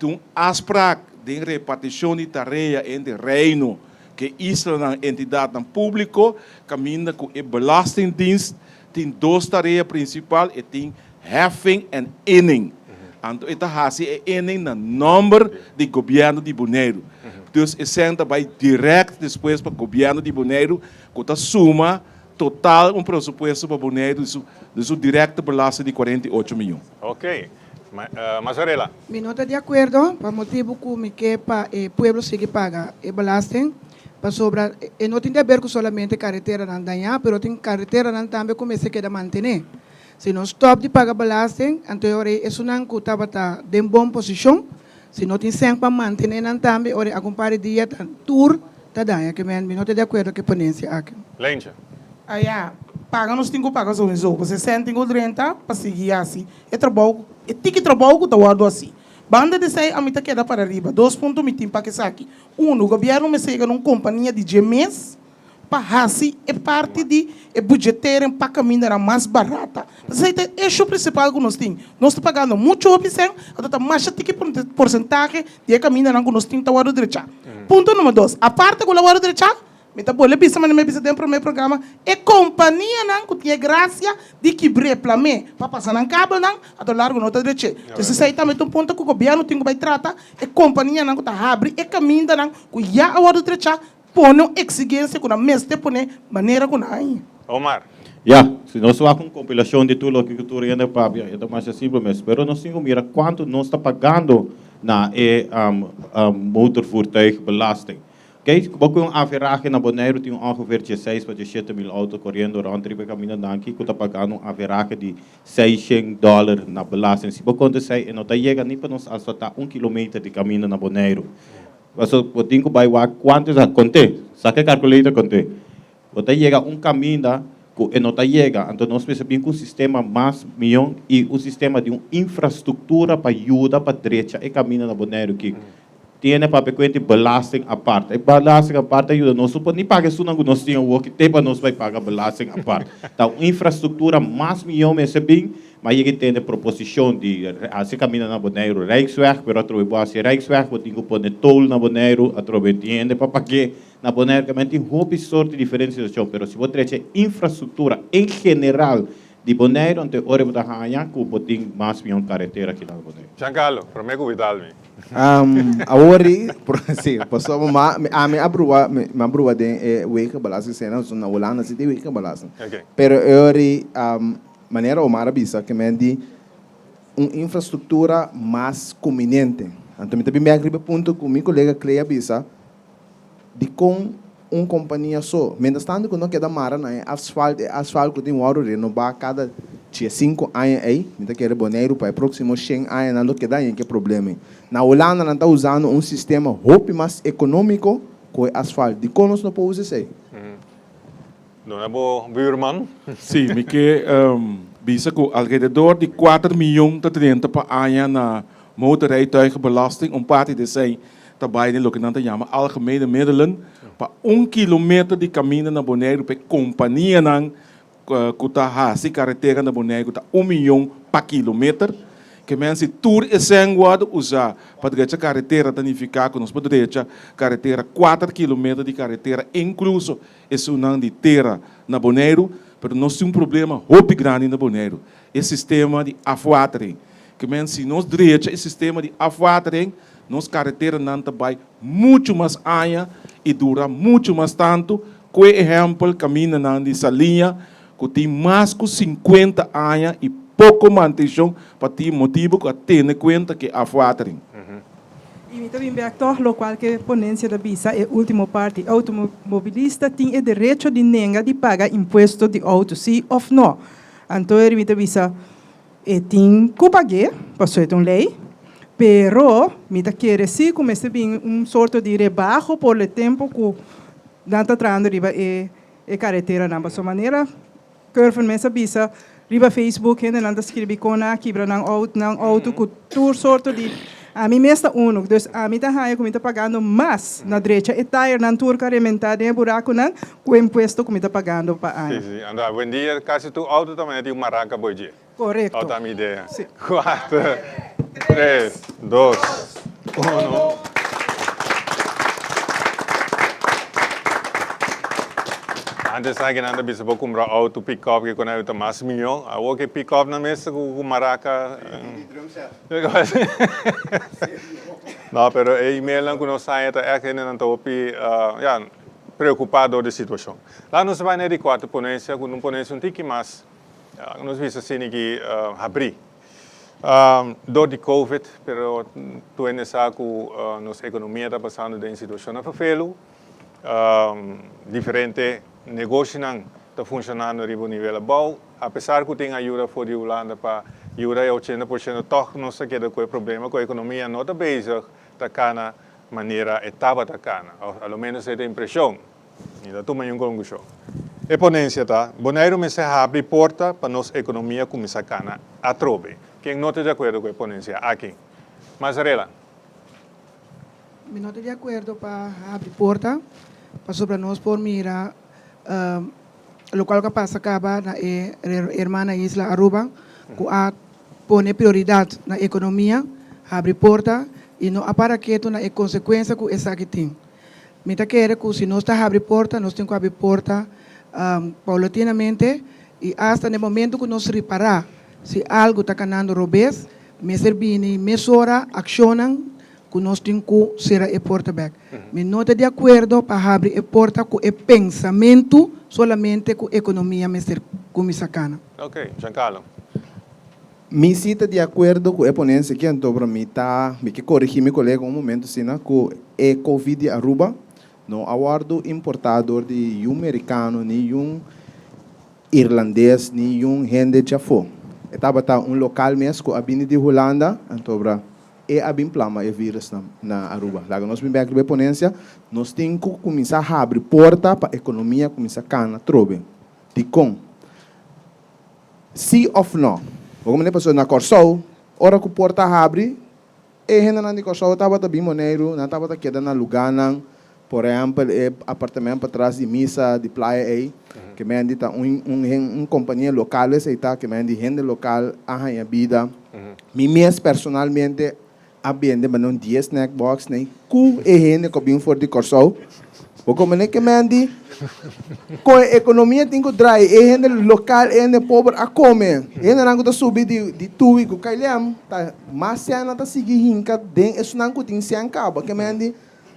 Toen afspraak de repartição de tarefa entre reino que isla na entidade na público caminha com a belastingdienst tem 2 tarefas principais e tem heffing e inning. Então esta hasi é inning na número de governo de Bonaire. Então é senta vai direto depois para o governo de Bonaire que suma total pressuposto para Bonaire de sua direta belasting de 48 milhões. Ok. Mazarela. Mi nota de acuerdo, para motivo que para o pueblo sigue paga e belasting, para sobra, e não tem a ver com somente carretera não danhar, pero tem carretera não também como se queda manter. Se não stop de pagar belasting, então é uma que estava em boa posição, se não tem sempre para manter não também, ora a compare dia tour tá danhar, que mi nota de acuerdo que ponência aqui. Lencha. Aí, paga nos 5 pagas ou isso, você sente com 30 para seguir assim. É trabalho, é tique trabalho que tá guardado assim. Banda de sair a mita queda para arriba. 2 pontos me tem para que saque. O governo me segue numa companhia de gemes para assim é parte de budgeteiro para caminhar mais barata. Mas é o principal que nós temos. Nós estamos pagando muito opção, até mais tique porcentagem de caminhar que nós temos guardado direito. Ponto número 2. A parte que o guardado direito me tá bolé bisa mas me bisa dentro do meu programa é companhia não que tinha graça de quebrar plame para passar na cabo não a do largo nota direita. Então se sai também um ponto que o governo tem que vai tratar é companhia não que tá abre é caminho não que já a hora direita põe uma exigência com a mesma põe maneira com a Omar. Se nós vamos com compilação de tudo o que tu rende papi, é mais simples, mas nós temos que mirar quanto nós está pagando na motorvoertuigbelasting. Kijk, ook een average naar Bonaire tem ongeveer 6 para 7 mil autos correndo rond riba caminho daqui que está pagando um average de $600 na belasting. Se você consegue, e não está chegando nem para nós asfaltar 1 quilômetro de caminho na Bonaire. Mas eu tenho que vai quantos a contar, saca calculator contar. Você chega caminho que não está chegando, então nós precisamos de sistema mais milhão e sistema de infraestrutura para ajudar para direita e caminho na Bonaire que tiene para pequeno belasting aparte. Belasting aparte ajuda nós não nem pagar isso não nós temos o que tem para nós vai pagar belasting aparte. Então infraestrutura mais milhão esse bem, mas ele tem a proposição de assim caminha na Bonaire Rijksweg, pero através do Rijksweg vou ter que pôr toll na Bonaire, através de para pagar na Bonaire que tem hobby sorte de diferenciação, pero se você trazer infraestrutura em geral de Bonaire, onde hora você ganha, que vou ter mais milhão carretera aqui na Bonaire. Giancarlo, prometo cuidar-me. Agora, sim, passou a me abrua de wake balança cena, na Holanda se tem wake balança. Pero agora maneira Omar bisa que me di uma infraestrutura mais conveniente. Então me também me agrada ponto com meu colega Cleia bisa de com uma companhia só. Mientras tanto quando queda mara na asfalto que tem um hora renovar cada 5 anos aí, me tá querendo Bonaire para próximo 100 anos não queda em que problema. Na Holanda não está usando um sistema muito mais econômico com asfalto. De como nós não podemos usar isso? Dona Bo Buurman? Sim, me que bisa que alrededor de 4 milhões de 30 per ano na motorrijtuigenbelasting, parte de zij daarbij de lokante chama algemene middelen, para 1 kilometer de caminho na Bonaire per companhia nang kuta hasi carretera na Bonaire kuta 1 milhão per kilometer. Que mensen tour e sanguado usar para direita carretera danificar com nós para direita carretera 4 km de carretera incluso isso não de terra na Bonaire, mas nós temos problema muito grande na Bonaire, esse sistema de afwatering, que mensen nós direita esse sistema de afwatering, nós carretera não vai muito mais anos e dura muito mais tanto, por exemplo caminha não de salinha que tem mais de 50 anos e pouco manutenção para ter motivo que tenha conta que a watering. E também vejo lo qual que ponência da bisa é última parte. Automobilista tem o direito de nenga de pagar imposto de auto, sim ou não. Então ele me bisa tem que pagar, passou uma lei, pero me quer sim começa bem sorto de rebaixo por o tempo que não está trazendo riba e carretera na sua maneira. Curva mesa bisa riba Facebook en dan escrevi kona kibra ng auto com tour sorto de a mim mesma uno, dus a mim tá raia como tá pagando mais na direita e tire nan tour carementada em buraco nan com imposto como tá pagando para ano. Sim, anda bom dia, quase tu auto também tem uma maraca bom dia. Correto. Auto a minha ideia. 4, 3, 2, 1. Antes saya nanda bisa comprar auto pick-up que quando eu mais milhão, a outra pick-up na mesa com maraca. Não, pero o e-mail não nós sai tá é que não tá opi, preocupado da situação. Lá nós vai de 4 ponência, com um ponência tique mais, nós vimos assim que abrir. Door de COVID, pero tu ainda sabe que nossa economia está passando em situação a vervelo, diferente negócio não está funcionando no nível bom, apesar que tem ajuda for de Holanda para ajudar 80%, toch não se queda com o problema, com a economia não está bezig, está cana maneira etapa está cana, ao menos é a impressão, ainda tu mais com show. E ponência tá, Bonaire me se abre porta para nossa economia começar cana a trobe. Quem não está de acordo com a ponência aqui, Mazarela. Eu não estou de acordo para abrir porta, para sobre nós por mira lo qual que passa acaba na irmã Isla Aruba, que a pone prioridade na economia, abre porta e não para quieto na consequência que essa que tem. Me tá querendo que se nós está abre porta, nós temos que abrir porta paulatinamente e hasta no momento que nós reparar se algo está canando robês, me servini, mesura, accionam que nós temos que ser a porta back. Me não está de acordo para abrir a porta com o pensamento solamente com a economia mestre como sacana. Ok, Giancarlo. Me cita de acordo com a ponência que então para mim tá, me que corrigir meu colega um momento sina com a Covid Aruba, no aguardo importador de americano nem irlandês nem gente já foi. Estava local mesmo com a bini de Holanda, então e abim plama e vírus na Aruba. Lá nós bem a ponência, nós temos que começar a abrir porta para a economia começar a cana trobe. De com sim ou não. Como nem passou na Corsol, hora que a porta abre, gente não de coisa estava também Bonaire, não estava quedando na lugar não, por exemplo, apartamento para trás de missa de praia aí, que me andi tá companhia local esse tá que me andi gente local a vida, me mesmo personalmente abende mas não 10 snack box nem cu gente que bem for de corso, o como nem que me andi com a economia tem que drai, gente local, gente pobre a comer, gente não que subir de tudo que cailham, tá mas se não tá seguir hinca, den isso não que tem se acaba, que me andi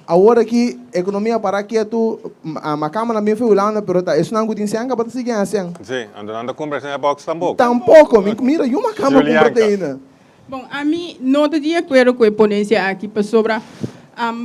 agora que a economia para aqui é tu a cama na minha filha, pero tá isso não que tem se acaba tá seguir assim. Sim, anda conversando na box tampouco. Tampouco, mira, e uma cama com proteína. Bom, a mim não estou de acordo com a ponência aqui para sobre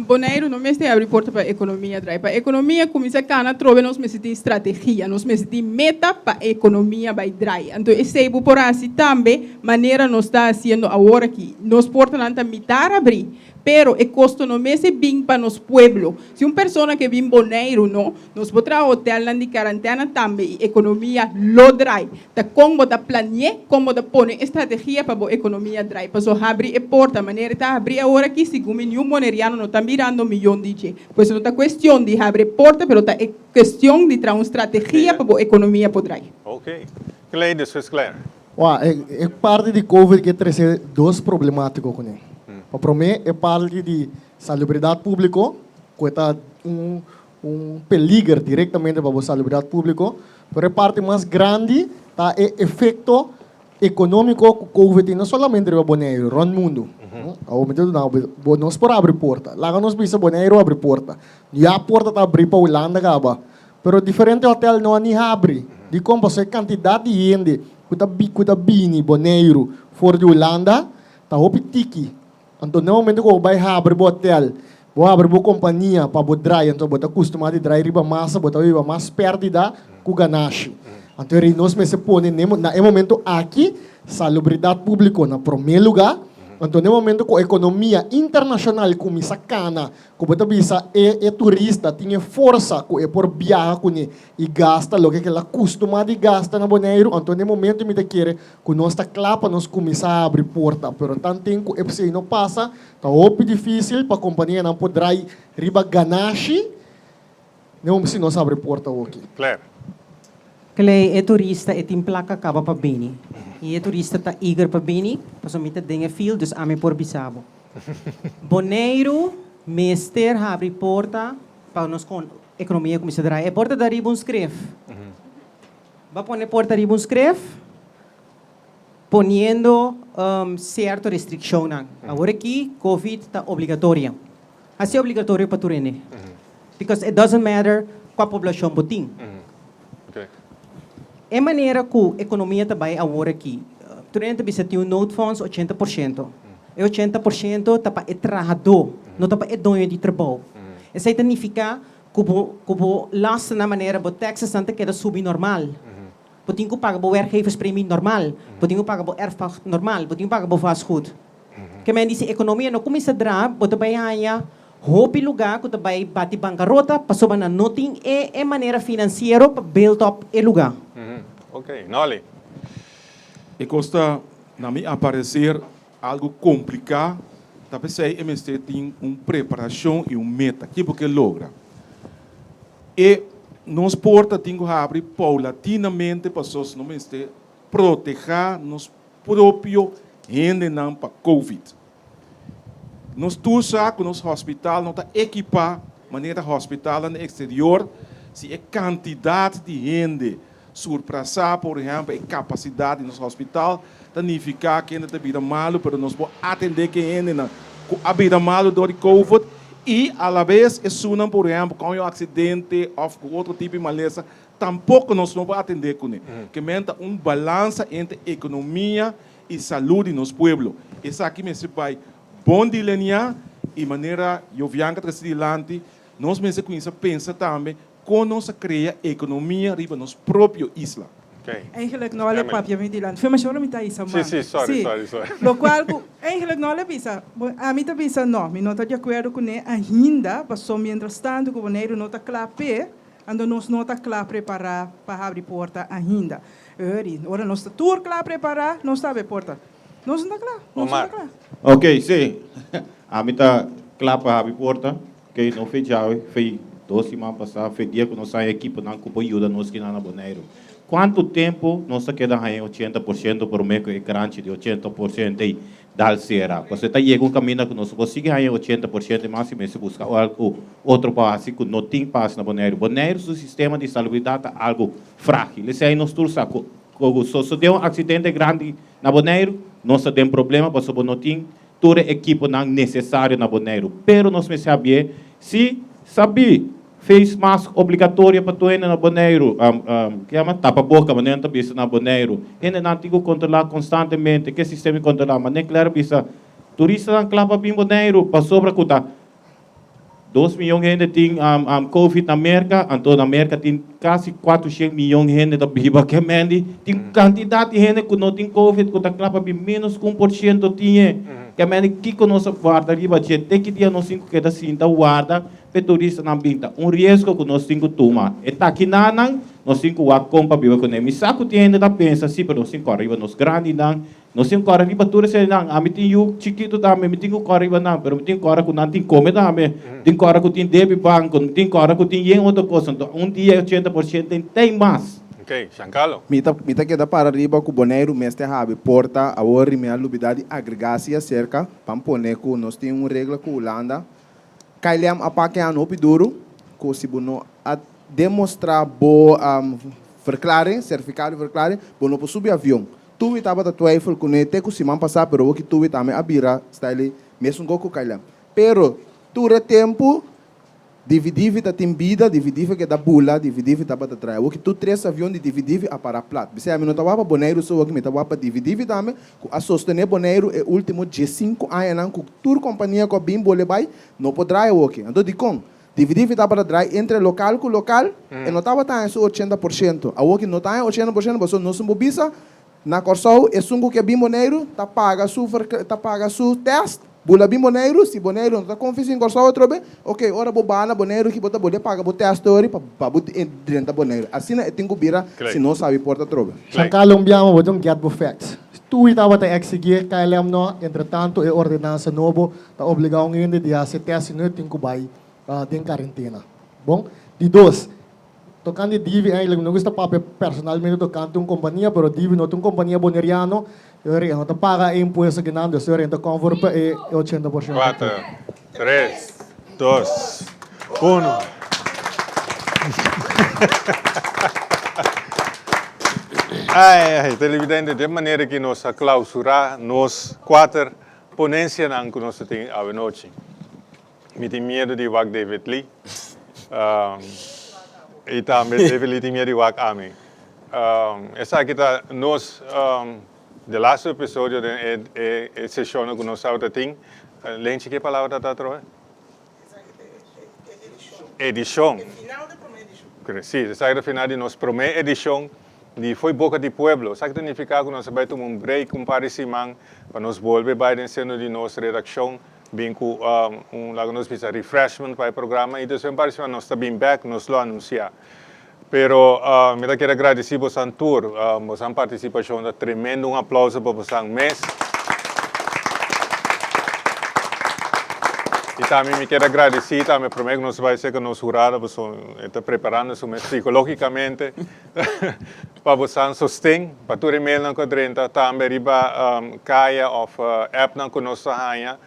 Bonaire não me está abrindo porta para a economia drive. Para a economia começa a trocar nós necessitamos estratégia, nós necessitamos meta para a economia vai drive. Então esse é por assim também maneira nós está fazendo agora aqui. Nós porta não está mitar abrir. Pero o custo não é bem para nos pueblo. Se uma pessoa que vem Bonaire não, nós podemos hotel na de quarentena também, economia lo drive. Tá como da planear, como da pôr estratégia para a economia drive. Para só abrir a porta, maneira tá abrir agora aqui, segundo nenhum moneriano não está mirando milhão de gente. Pois não está questão de abrir porta, pero tá questão de trazer uma estratégia para a economia por drive. Ok. Clay, después Claire. É parte de COVID que traz dois problemáticos com ele. Para mim, é parte de salubridade pública, que está peligro diretamente para a salubridade pública, mas é parte mais grande, tá, é efeito econômico que o COVID não somente para Bonaire, no mundo. Nós podemos abrir porta. Lá nós vimos Bonaire abrir porta. E a porta está abrindo para a Holanda, mas diferente hotel não abre. De como você quantidade de gente que está vindo Bonaire fora de Holanda, está optiki. Então, no momento que você abre o hotel, você abre a companhia para o drive, então você está acostumado a drive riba massa, você está mais perdida que o ganache. Então, nós me põe no momento aqui, salubridade pública na primeiro lugar. Então, no momento que a economia internacional começa a cana, que você visa é turista, tem força que é por viajar e gasta o que ela acostumada a gastar na Bonaire. Então, no momento que quer que nós está claro para nós começar a abrir porta, pero tanto tempo que isso não passa, está muito difícil para a companhia não poder riba ganache, não se nós abrir porta aqui. Claire. Clay é turista e tem placa acaba para bem. E é turista tá eager para bem, para somente dengue feel, dus ame por bisabo. Bonaire, mester abre porta para nós com economia começar a dar. É porta da riba escreve. Vai pôr porta riba escreve, ponendo certa restrição. Agora aqui, COVID está obrigatória. Assim é obrigatório para turene. Because it doesn't matter qual população botim. É maneira que a economia também agora aqui. Durante a tem um note funds 80%. E 80% está para o trabalhador, não está para o dono de trabalho. Isso significa que o last na maneira que taxas não queda subnormal. Você tem que pagar o werkgeverspremie normal. Você tem que pagar o erfpacht normal. Você tem que pagar o vastgoed. Que men diz a economia não começa a dar, você vai ganhar hopi lugar que vai bater bancarrota, passou na nothing é maneira financeira para build up o lugar. Ok, Noli. E custa, na minha aparecer, algo complicado, talvez aí MST tem uma preparação e uma meta, que porque logra. E nos porta tem que abrir paulatinamente para os MST proteger nos próprios gente não para COVID. Nós todos que nos hospital não está equipar maneira hospital no exterior, se é quantidade de gente surpassar, por exemplo, a capacidade nos hospital, significa que ainda está vida mal, mas nós podemos atender que ainda a vida mal do COVID e, à la vez, é por exemplo, com um acidente ou outro tipo de maleza, tampouco nós não podemos atender com ele. Que menta balanço entre economia e saúde nos pueblos. Isso aqui me vai bom de linha e maneira eu vianca transilante, nós mesmo com isso pensa também como nós cria economia riba nos próprio isla. Eigenlijk não é papia ventilante. Foi mais ou menos isso, mano. Sim, sorry. Lo qual, eigenlijk não é bisa. A mim também pensa não, me não está de acordo com ele ainda, passou mientras tanto que o Bonaire não está claro, ando nós não está claro preparar para abrir porta ainda. Ora nós está tudo claro preparar, não está abre porta. Nós não está claro, não está claro. Ok, sim. A mim tá clapa a porta, que não fez já, fez 2 semanas passadas, fez dia que nós saímos equipe não com ajuda nós que na Bonaire. Quanto tempo nós queda em 80% por mês que é grande de 80% aí da será? Você está chegando um caminho que nós conseguimos em 80% mas se busca algo outro passo que não tem passo na Bonaire. Bonaire o sistema de salubridade é algo frágil. Isso aí nós todos sabemos. Se deu um acidente grande na Bonaire, nós temos problema porque não tem toda a equipe não necessária na Bonaire. Pero nós me sabemos se sabia fez máscara obrigatória para tu na Bonaire, que é uma tapa-boca, mas não está na Bonaire. Ainda não tem que controlar constantemente, que sistema controlar, mas nem claro, bisa, turista não clapa bem Bonaire, para sobra que 2 milhões de gente tem Covid na América, então na América tem quase 400 milhões de gente da viva que mendi, tem quantidade de gente que não tem Covid, que está clapa bem menos que 1% tinha, que mendi que nós guarda riba, tem que dia nós cinco que da cinta guarda, para turista não pinta, risco que nós cinco toma, e tá aqui nós cinco a compra viva com ele, saco tem ainda da pensa, sim, para nós cinco arriba, nós grande não, nós cinco arriba turista não, a mim tem eu chiquito também, me tem o arriba não, pero me tem cara que não tem come também, tem cara que tem débito banco, tem cara que tem outra coisa, então dia 80% tem mais. Ok, Giancarlo. Mita queda para arriba com o Bonaire, mestre Rabi, porta, a hora minha lubidade agregacia cerca, pamponeco, nós temos regra com Holanda, Kailiam apaque ano duro, que se bono a demonstrar boa verklaring, certificado de verklaring, bono para subir avião. Tu estava da twijfel com ele, te que se man passar, pero o que tu também abira, está ali, mesmo com Kailiam. Pero, tu tempo, dividir da timbida, dividir que da bula, dividir da bata trai. O que tu 3 aviões de dividir a para plat. Você a mim não estava para Bonaire, só que me estava para dividir também, a sostener Bonaire é último de 5 anos, com toda companhia com bem bole vai, não poderá o que. Então digo, dividir da para trai entre local com local, e não estava tão só 80%. A o que não está 80%, você não se mobisa na Corsol, é sungo que bem Bonaire, tá paga su teste. Bula bem Bonaire, se Bonaire não está confiando em Corsol outro bem, ok, ora bobana Bonaire que bota bolha paga botar a história para botar dentro da Bonaire. Assim é tem que virar, se não sabe porta trobe. Giancarlo Mbiamo botou um get facts. Tu estava a exigir que ele não, entretanto, a ordenança nova está obrigando ainda de fazer teste no tem que vai tem quarentena. Bom, de 2. Tocando divi, não gosta para personalmente tocando uma companhia, pero divi não tem companhia boneriano. Eu não paga imposto que não, eu rento conforme é 80%. 4, 3, 2, 1. Televidente, de maneira que nós clausurar nós 4 ponências que nós temos a noite. Me tem medo de Wag David Lee. E também David Lee tem medo de Wag Ami. Essa aqui está nós do last episódio de sessão que nós temos. Lente que palavra está atrás? Edição. Sim, essa é a final de nossa primeira edição de Foi Boca de Pueblo. Isso significa que nós vamos tomar break, um parecimento, para nós voltar para dentro de nossa redação, bem com nós precisa refreshment para o programa, e depois parecimento nós estamos back, nós lo anunciar. Pero me quero agradecer a você tour, a sua participação, tremendo aplauso para você mês. E também me quero agradecer, também prometo que nós vamos ser que nós jurados, está preparando-se psicologicamente para você sustém, para todo e-mail na quadrenta, também riba caia of app na que nós ganha,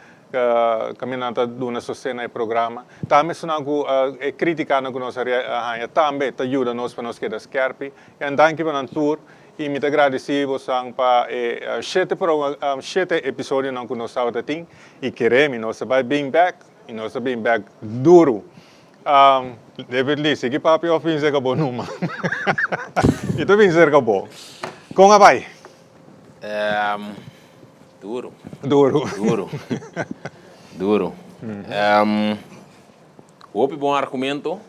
caminhando do nosso sustento no programa. Também se não crítica na que nós ganha, também te ajuda nós para nós que descarpe. E então que para tour e me agradecer você para 7 episódios que nós temos e queremos nós vai bem back e nós bem back duro. David Lee, se que papi of vince ka bo numa. Ito vince ka bo. Kung vai? Duro. Duro. Duro. Duro. Houve bom argumento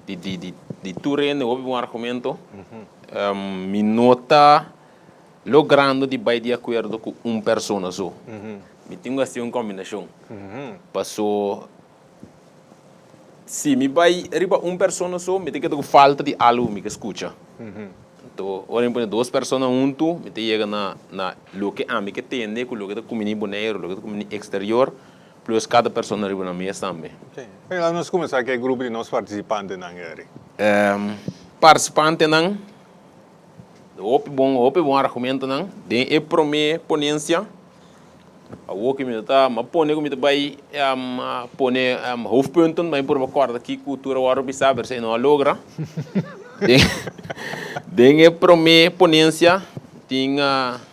de Turene, houve bom argumento. Me nota logrando de vai de acordo com uma pessoa só. Me tenho assim uma combinação. Passou se me vai riba uma pessoa só, me tem que ter falta de algo me que escuta. Então, ora põe duas pessoas junto, me chega na lo que a mim que tem, com lo que da comunidade boneiro, lo que da comunidade exterior, plus cada pessoa arriba na mesa também. Ok. Então, nós começar com o grupo de nossos participantes na Gary. Participante não, bom argumento não, tem a primeira ponência, o que me está, mas põe como me vai, põe hoofdpunten, mas por uma corda aqui cultura o árabe sabe, se não logra. Tem a primeira ponência, tem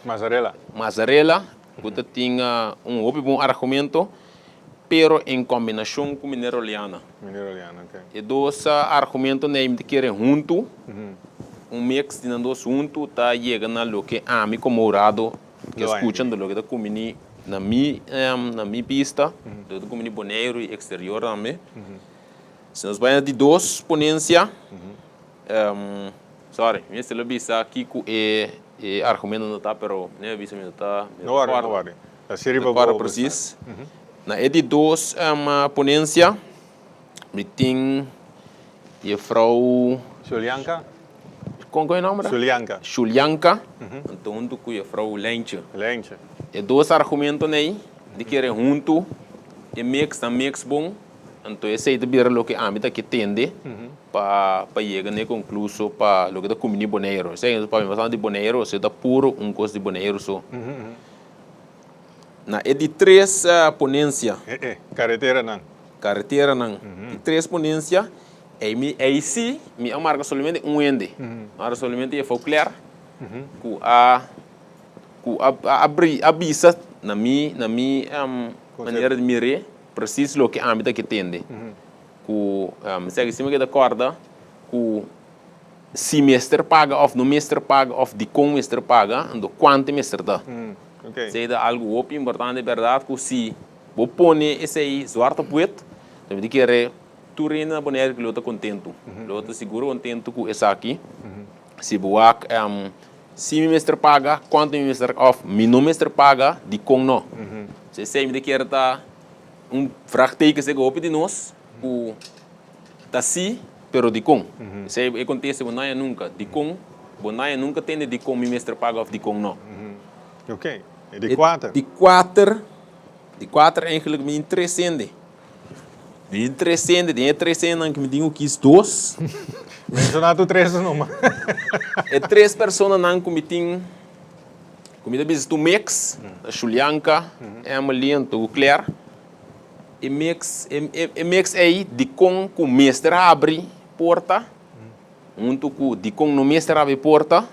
Mazzarella, que tem bom argumento, pero em combinação com mineraliana. Ok. E dois argumentos nem te querem junto, mix de dois junto, tá chegando a lo que a mim como morado, que escutam do lo que da comunidade na minha pista, do comunidade boneiro e exterior também. Se nós vamos de dois ponência, sorry, minha se bisa aqui com argumento não tá, pero né bisa me tá. Não worry. A série vai para precis. Na de dois ponência, me tem a frau Julianka. Qual é o nome? Julianka. Então junto com a frau Lenche. E dois argumentos aí, de que junto, e mix bom. Então esse é o que a mim que tende para chegar na conclusão para o que da comunidade boneiro. Se é para de boneiro, se é puro coisa de boneiro só. Na de três ponência. Carretera não. De três ponência, aí sim, me marca somente ende. Marca somente é folclore. Com a bisa na minha maneira de mirar. Preciso o que a mim que tende. Que segue cima que da corda, que se mestre paga ou não mestre paga ou de como mestre paga, ando quanto mestre dá. Se é algo importante é verdade que se vou pôr esse aí zwarte poet, então de que tu reina boneiro que eu estou contento, eu estou seguro contento com esse aqui. Se boa se me mestre paga, quanto me mestre off, me não mestre paga de como não. Se sei me de que tá fractei que se golpe de nós, o assim, pero de com. Se acontece bonaia nunca, de com, bonaia nunca tem de com me mestre paga of de com não. Ok. E de quatro? De quatro eigenlijk me interessante. Me interessante, de interessante que me digo que dois. Mencionado três não. E três pessoas não que me tem comida bis tu mix, a Julianka, Emily, o Claire. E mix aí de com o mestre abre porta, junto com de com no mestre abre porta,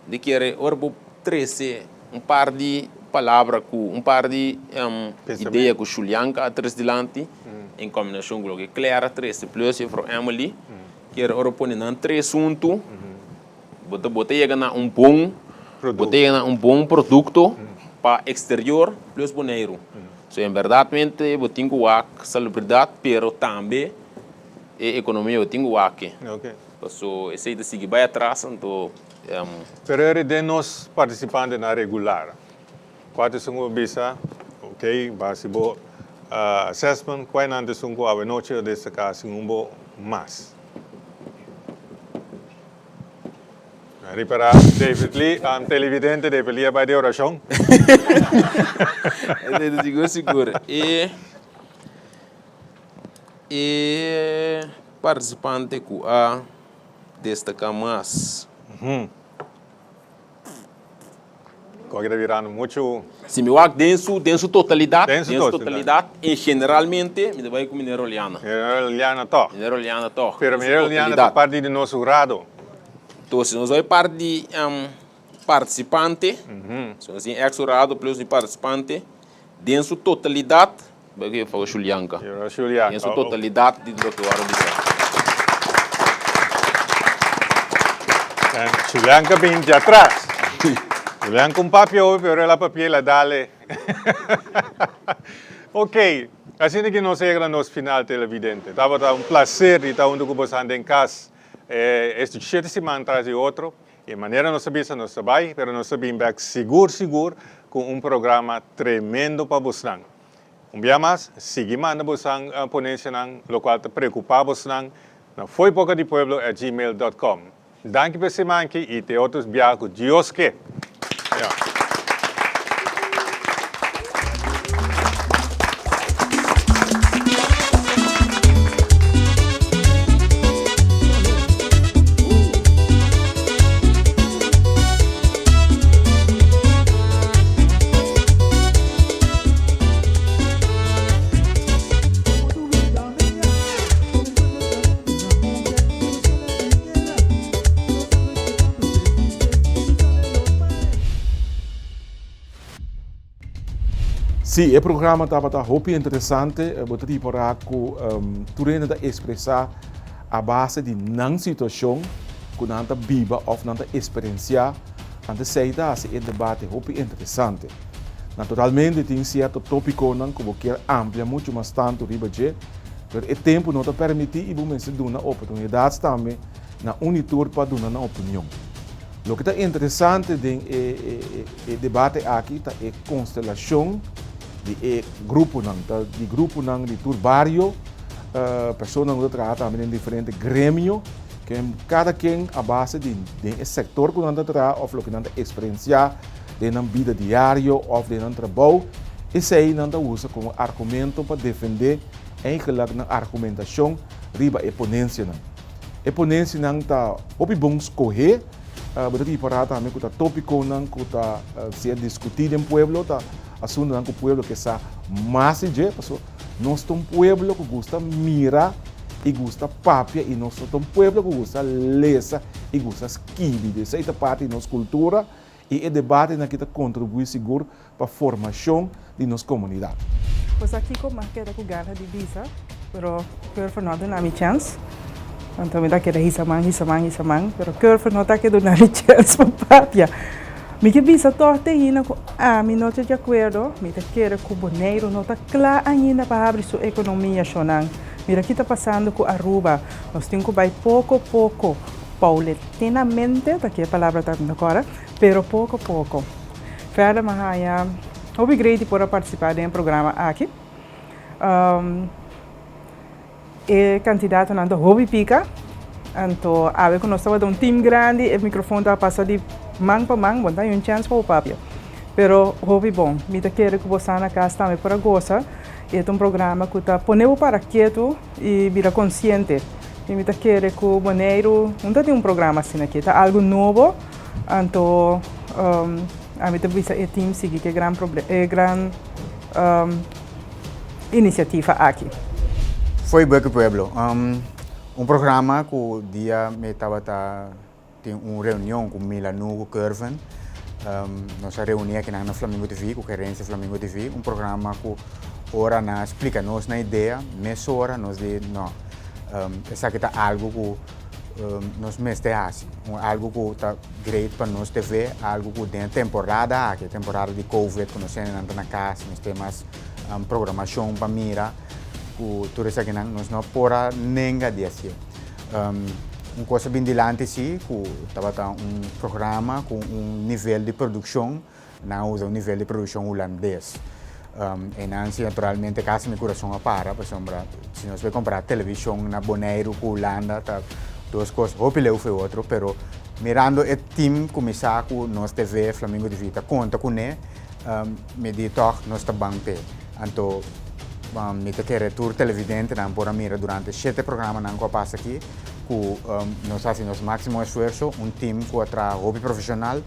de que era orbo 13 par de palavras com par de ideia com Julianka atrás delante, em combinação com o que Clara 13 plus e para Emily, que era orbo põe na 3 junto, bota chega na bom produto para exterior plus boneiro. So, em verdade, eu tenho salubridade, pero também a economia eu tenho aqui. So, esse aí de seguir vai atrás, então... Pero é de nós participantes na regular. Quatro são o bisa, ok, basibo assessment, qual é antes são a noite desse caso um mais. Aí para David Lee, televidente de Pelia by de oração. Seguro. E participante que a destacar mais. Qual que está virando muito? Se me vai dentro totalidade, e generalmente me vai com mineraliana. Mineraliana toch. Pero mineraliana é parte do nosso grado. Então, se nós vamos parte de participante, se nós temos exurado plus de participante, dentro totalidade, vai que falar Julianka. Dentro totalidade de doutor Julianka vem de atrás. Julianka um papel, pero ela papel dale. Ok, assim que nós chegamos no final televidente. Estava um prazer estar junto com vocês em casa. Este 7 semanas atrás de outro, e maneira não sabia se nós sabia, mas nós sabíamos seguro, com programa tremendo para vocês. dia mais, seguimos a vocês a ponência, no qual te preocupar vocês, na foibocadepueblo@gmail.com. Danke por esse manque e te outros biaco Dios que. Sim, o programa estava muito interessante. Eu tive para expressar a base de não situação que não viva ou não experienciar. Antes saída esse debate muito interessante. Naturalmente tem certo tópico que eu quero ampliar muito mais tanto ribaje, mas o tempo não permite e você dar uma oportunidade também na unitur para dar uma opinião. O que é interessante no debate aqui é a constelação de grupo de tur barrio, pessoas que trabalham em diferentes grêmios, que cada quem a base de sector que não trabalha ou que não experiencia de na vida diária ou de não trabalho, isso aí não usa como argumento para defender eigenlijk na argumentação riba a ponência não. A ponência não está muito bom escolher, porque para também que o tópico não que está ser discutido em pueblo tá assunto não que o pueblo que está mais de pessoa nós somos um pueblo que gosta mira e gosta papia e nós somos um pueblo que gosta lesa e gosta esquive essa é parte da nossa cultura e o debate na que contribui seguro para a formação de nossa comunidade. Pues aqui como queda com gana de visa, pero quero não dar minha chance. Então me dá que hisamang, pero quero não dar que dar minha chance para papia. Me que visa torta ainda, me não estou de acordo, me quero que o Bonaire não está claro ainda para abrir sua economia, Shonan. Mira, aqui está passando com Aruba, nós temos que vai pouco a pouco, paulatinamente, daqui a palavra está agora, pero pouco a pouco. Fera Mahaya, obrigado por participar do programa aqui. E candidato não hobby pica, então a ver que nós estamos um time grande, o microfone está passando de mão para mão, bom, tem chance para o papel. Pero hobby bom, me quero que você na casa também para gostar. É programa que está ponendo para quieto e vira consciente. E me quero que o Bonaire não tem programa assim aqui, tá algo novo, então a mim também é time seguir que é grande iniciativa aqui. Foi bem que pueblo. Programa que o dia me estava tem uma reunião com Milano, com Curven. Nossa reunião aqui na Flamengo TV, com a gerência Flamengo TV, programa que ora na explica-nos na ideia, nessa hora nós de não, essa aqui tá algo que nós mestre assim, algo que está great para nós TV, algo que tem temporada aqui, temporada de Covid, que nós temos na casa, nós temos programação para mira, que tudo isso aqui nós não pora nenga de assim. Uma coisa bem dilante sim, que estava programa com nível de produção, não usa nível de produção holandês. E não naturalmente caso meu coração para, por exemplo, se nós vamos comprar televisão na Bonaire com Holanda, tá duas coisas, hopileu foi outro, pero mirando o time começar com nós TV Flamengo de Vita, conta com ele, me diz toh nós tá bem pé, então me te quero tour televidente não por mira durante 7 programas não que passa aqui, que nós fazemos máximo esforço, time que atra hobby profissional.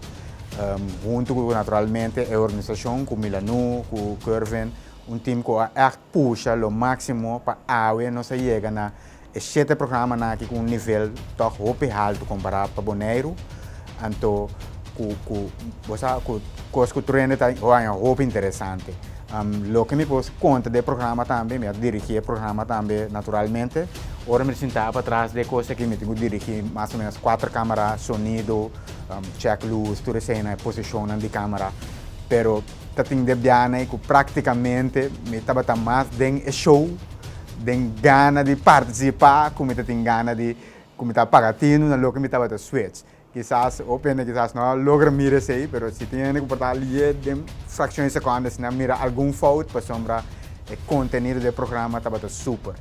Junto com naturalmente a organização, com Milano, com Curven, time que puxa o máximo para a nós chega na 7 programas aqui com nível muito alto comparado para Bonaire, então coisa que o treino está muito interessante. Lo que me pôs conta do programa também, me dirigi o programa também naturalmente. Ora me sentava para trás de coisas que me tenho que dirigir mais ou menos 4 câmeras, sonido, check luz, tudo isso na posição de câmera. Pero tating de biana que praticamente me estava mais de show, de gana de participar, como me tem gana de como está pagatino na lo que me estava switch. Quizás open, quizás não logra mirar isso aí, pero se tem que portar ali de frações de segundos, se não mira algum fault, para sombra o conteúdo do programa estava super.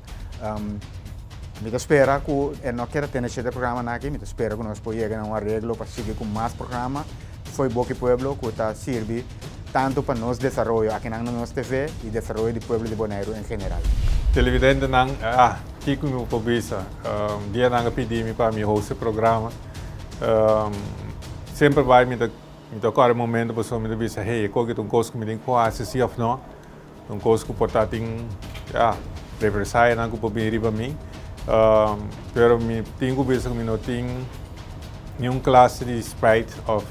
Me espera que não quero ter esse programa aqui, me espera que nós podemos chegar a um arreglo para seguir com mais programa. Foi bom que o pueblo que está serve tanto para nosso desenvolvimento aqui na nossa TV e desenvolvimento do pueblo de Bonaire em geral. Televidente nang Kiko mo pabisa. Dia nang pedi para me host o programa. Sempre vai me tocar o momento para me dizer, hey, qual que é um coisa que me tem quase se of não, um coisa que pode represália nang que pode riba mim. Pero me tenho visto que me não tem nenhuma classe de sprite of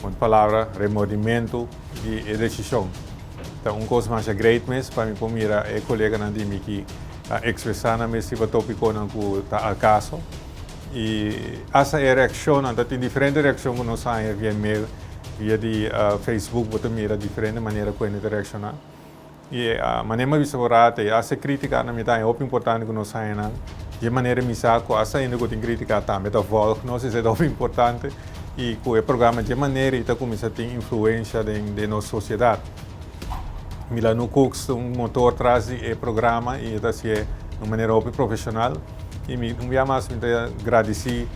uma palavra remordimento de decisão. Então, coisa mais great mesmo para mim, para mira é colega na dimi que expressar na mesma tópico não que tá a caso e essa é a reação, então tem diferentes reações que nós temos via e-mail, via de Facebook, você mira diferente maneira que nós reaccionar e a maneira mais favorita essa crítica na metade é muito importante que nós temos de maneira misa que essa ainda que tem crítica também da volta nós é muito importante e que o programa de maneira está começa a ter influência de nossa sociedade. Milano Cooks, motor traz o programa e isso é de uma maneira muito profissional. E me mais me agradecer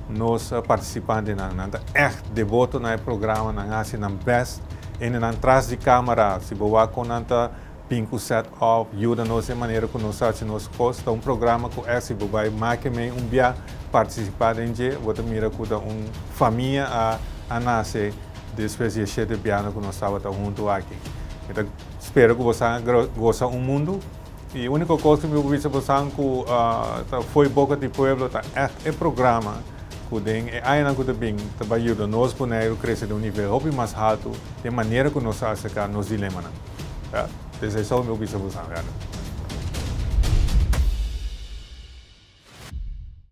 nos participantes na echt devoto no programa, na assim na best e na trás de câmera, se boa com nanta pinco set up, ajuda nos de maneira que nós fazemos costa um programa que é se boa marque me dia participar em je, vou mira que família a nascer de espécie de piano que nós estava junto aqui. Então, espero que você goste do mundo. E a única coisa que eu vi você que foi boca de pueblo, é programa que tem, ainda que também ajuda nós Bonaire crescer de nível mais alto, de maneira que nós fazemos nos dilemas. Essa é só o meu vídeo para você.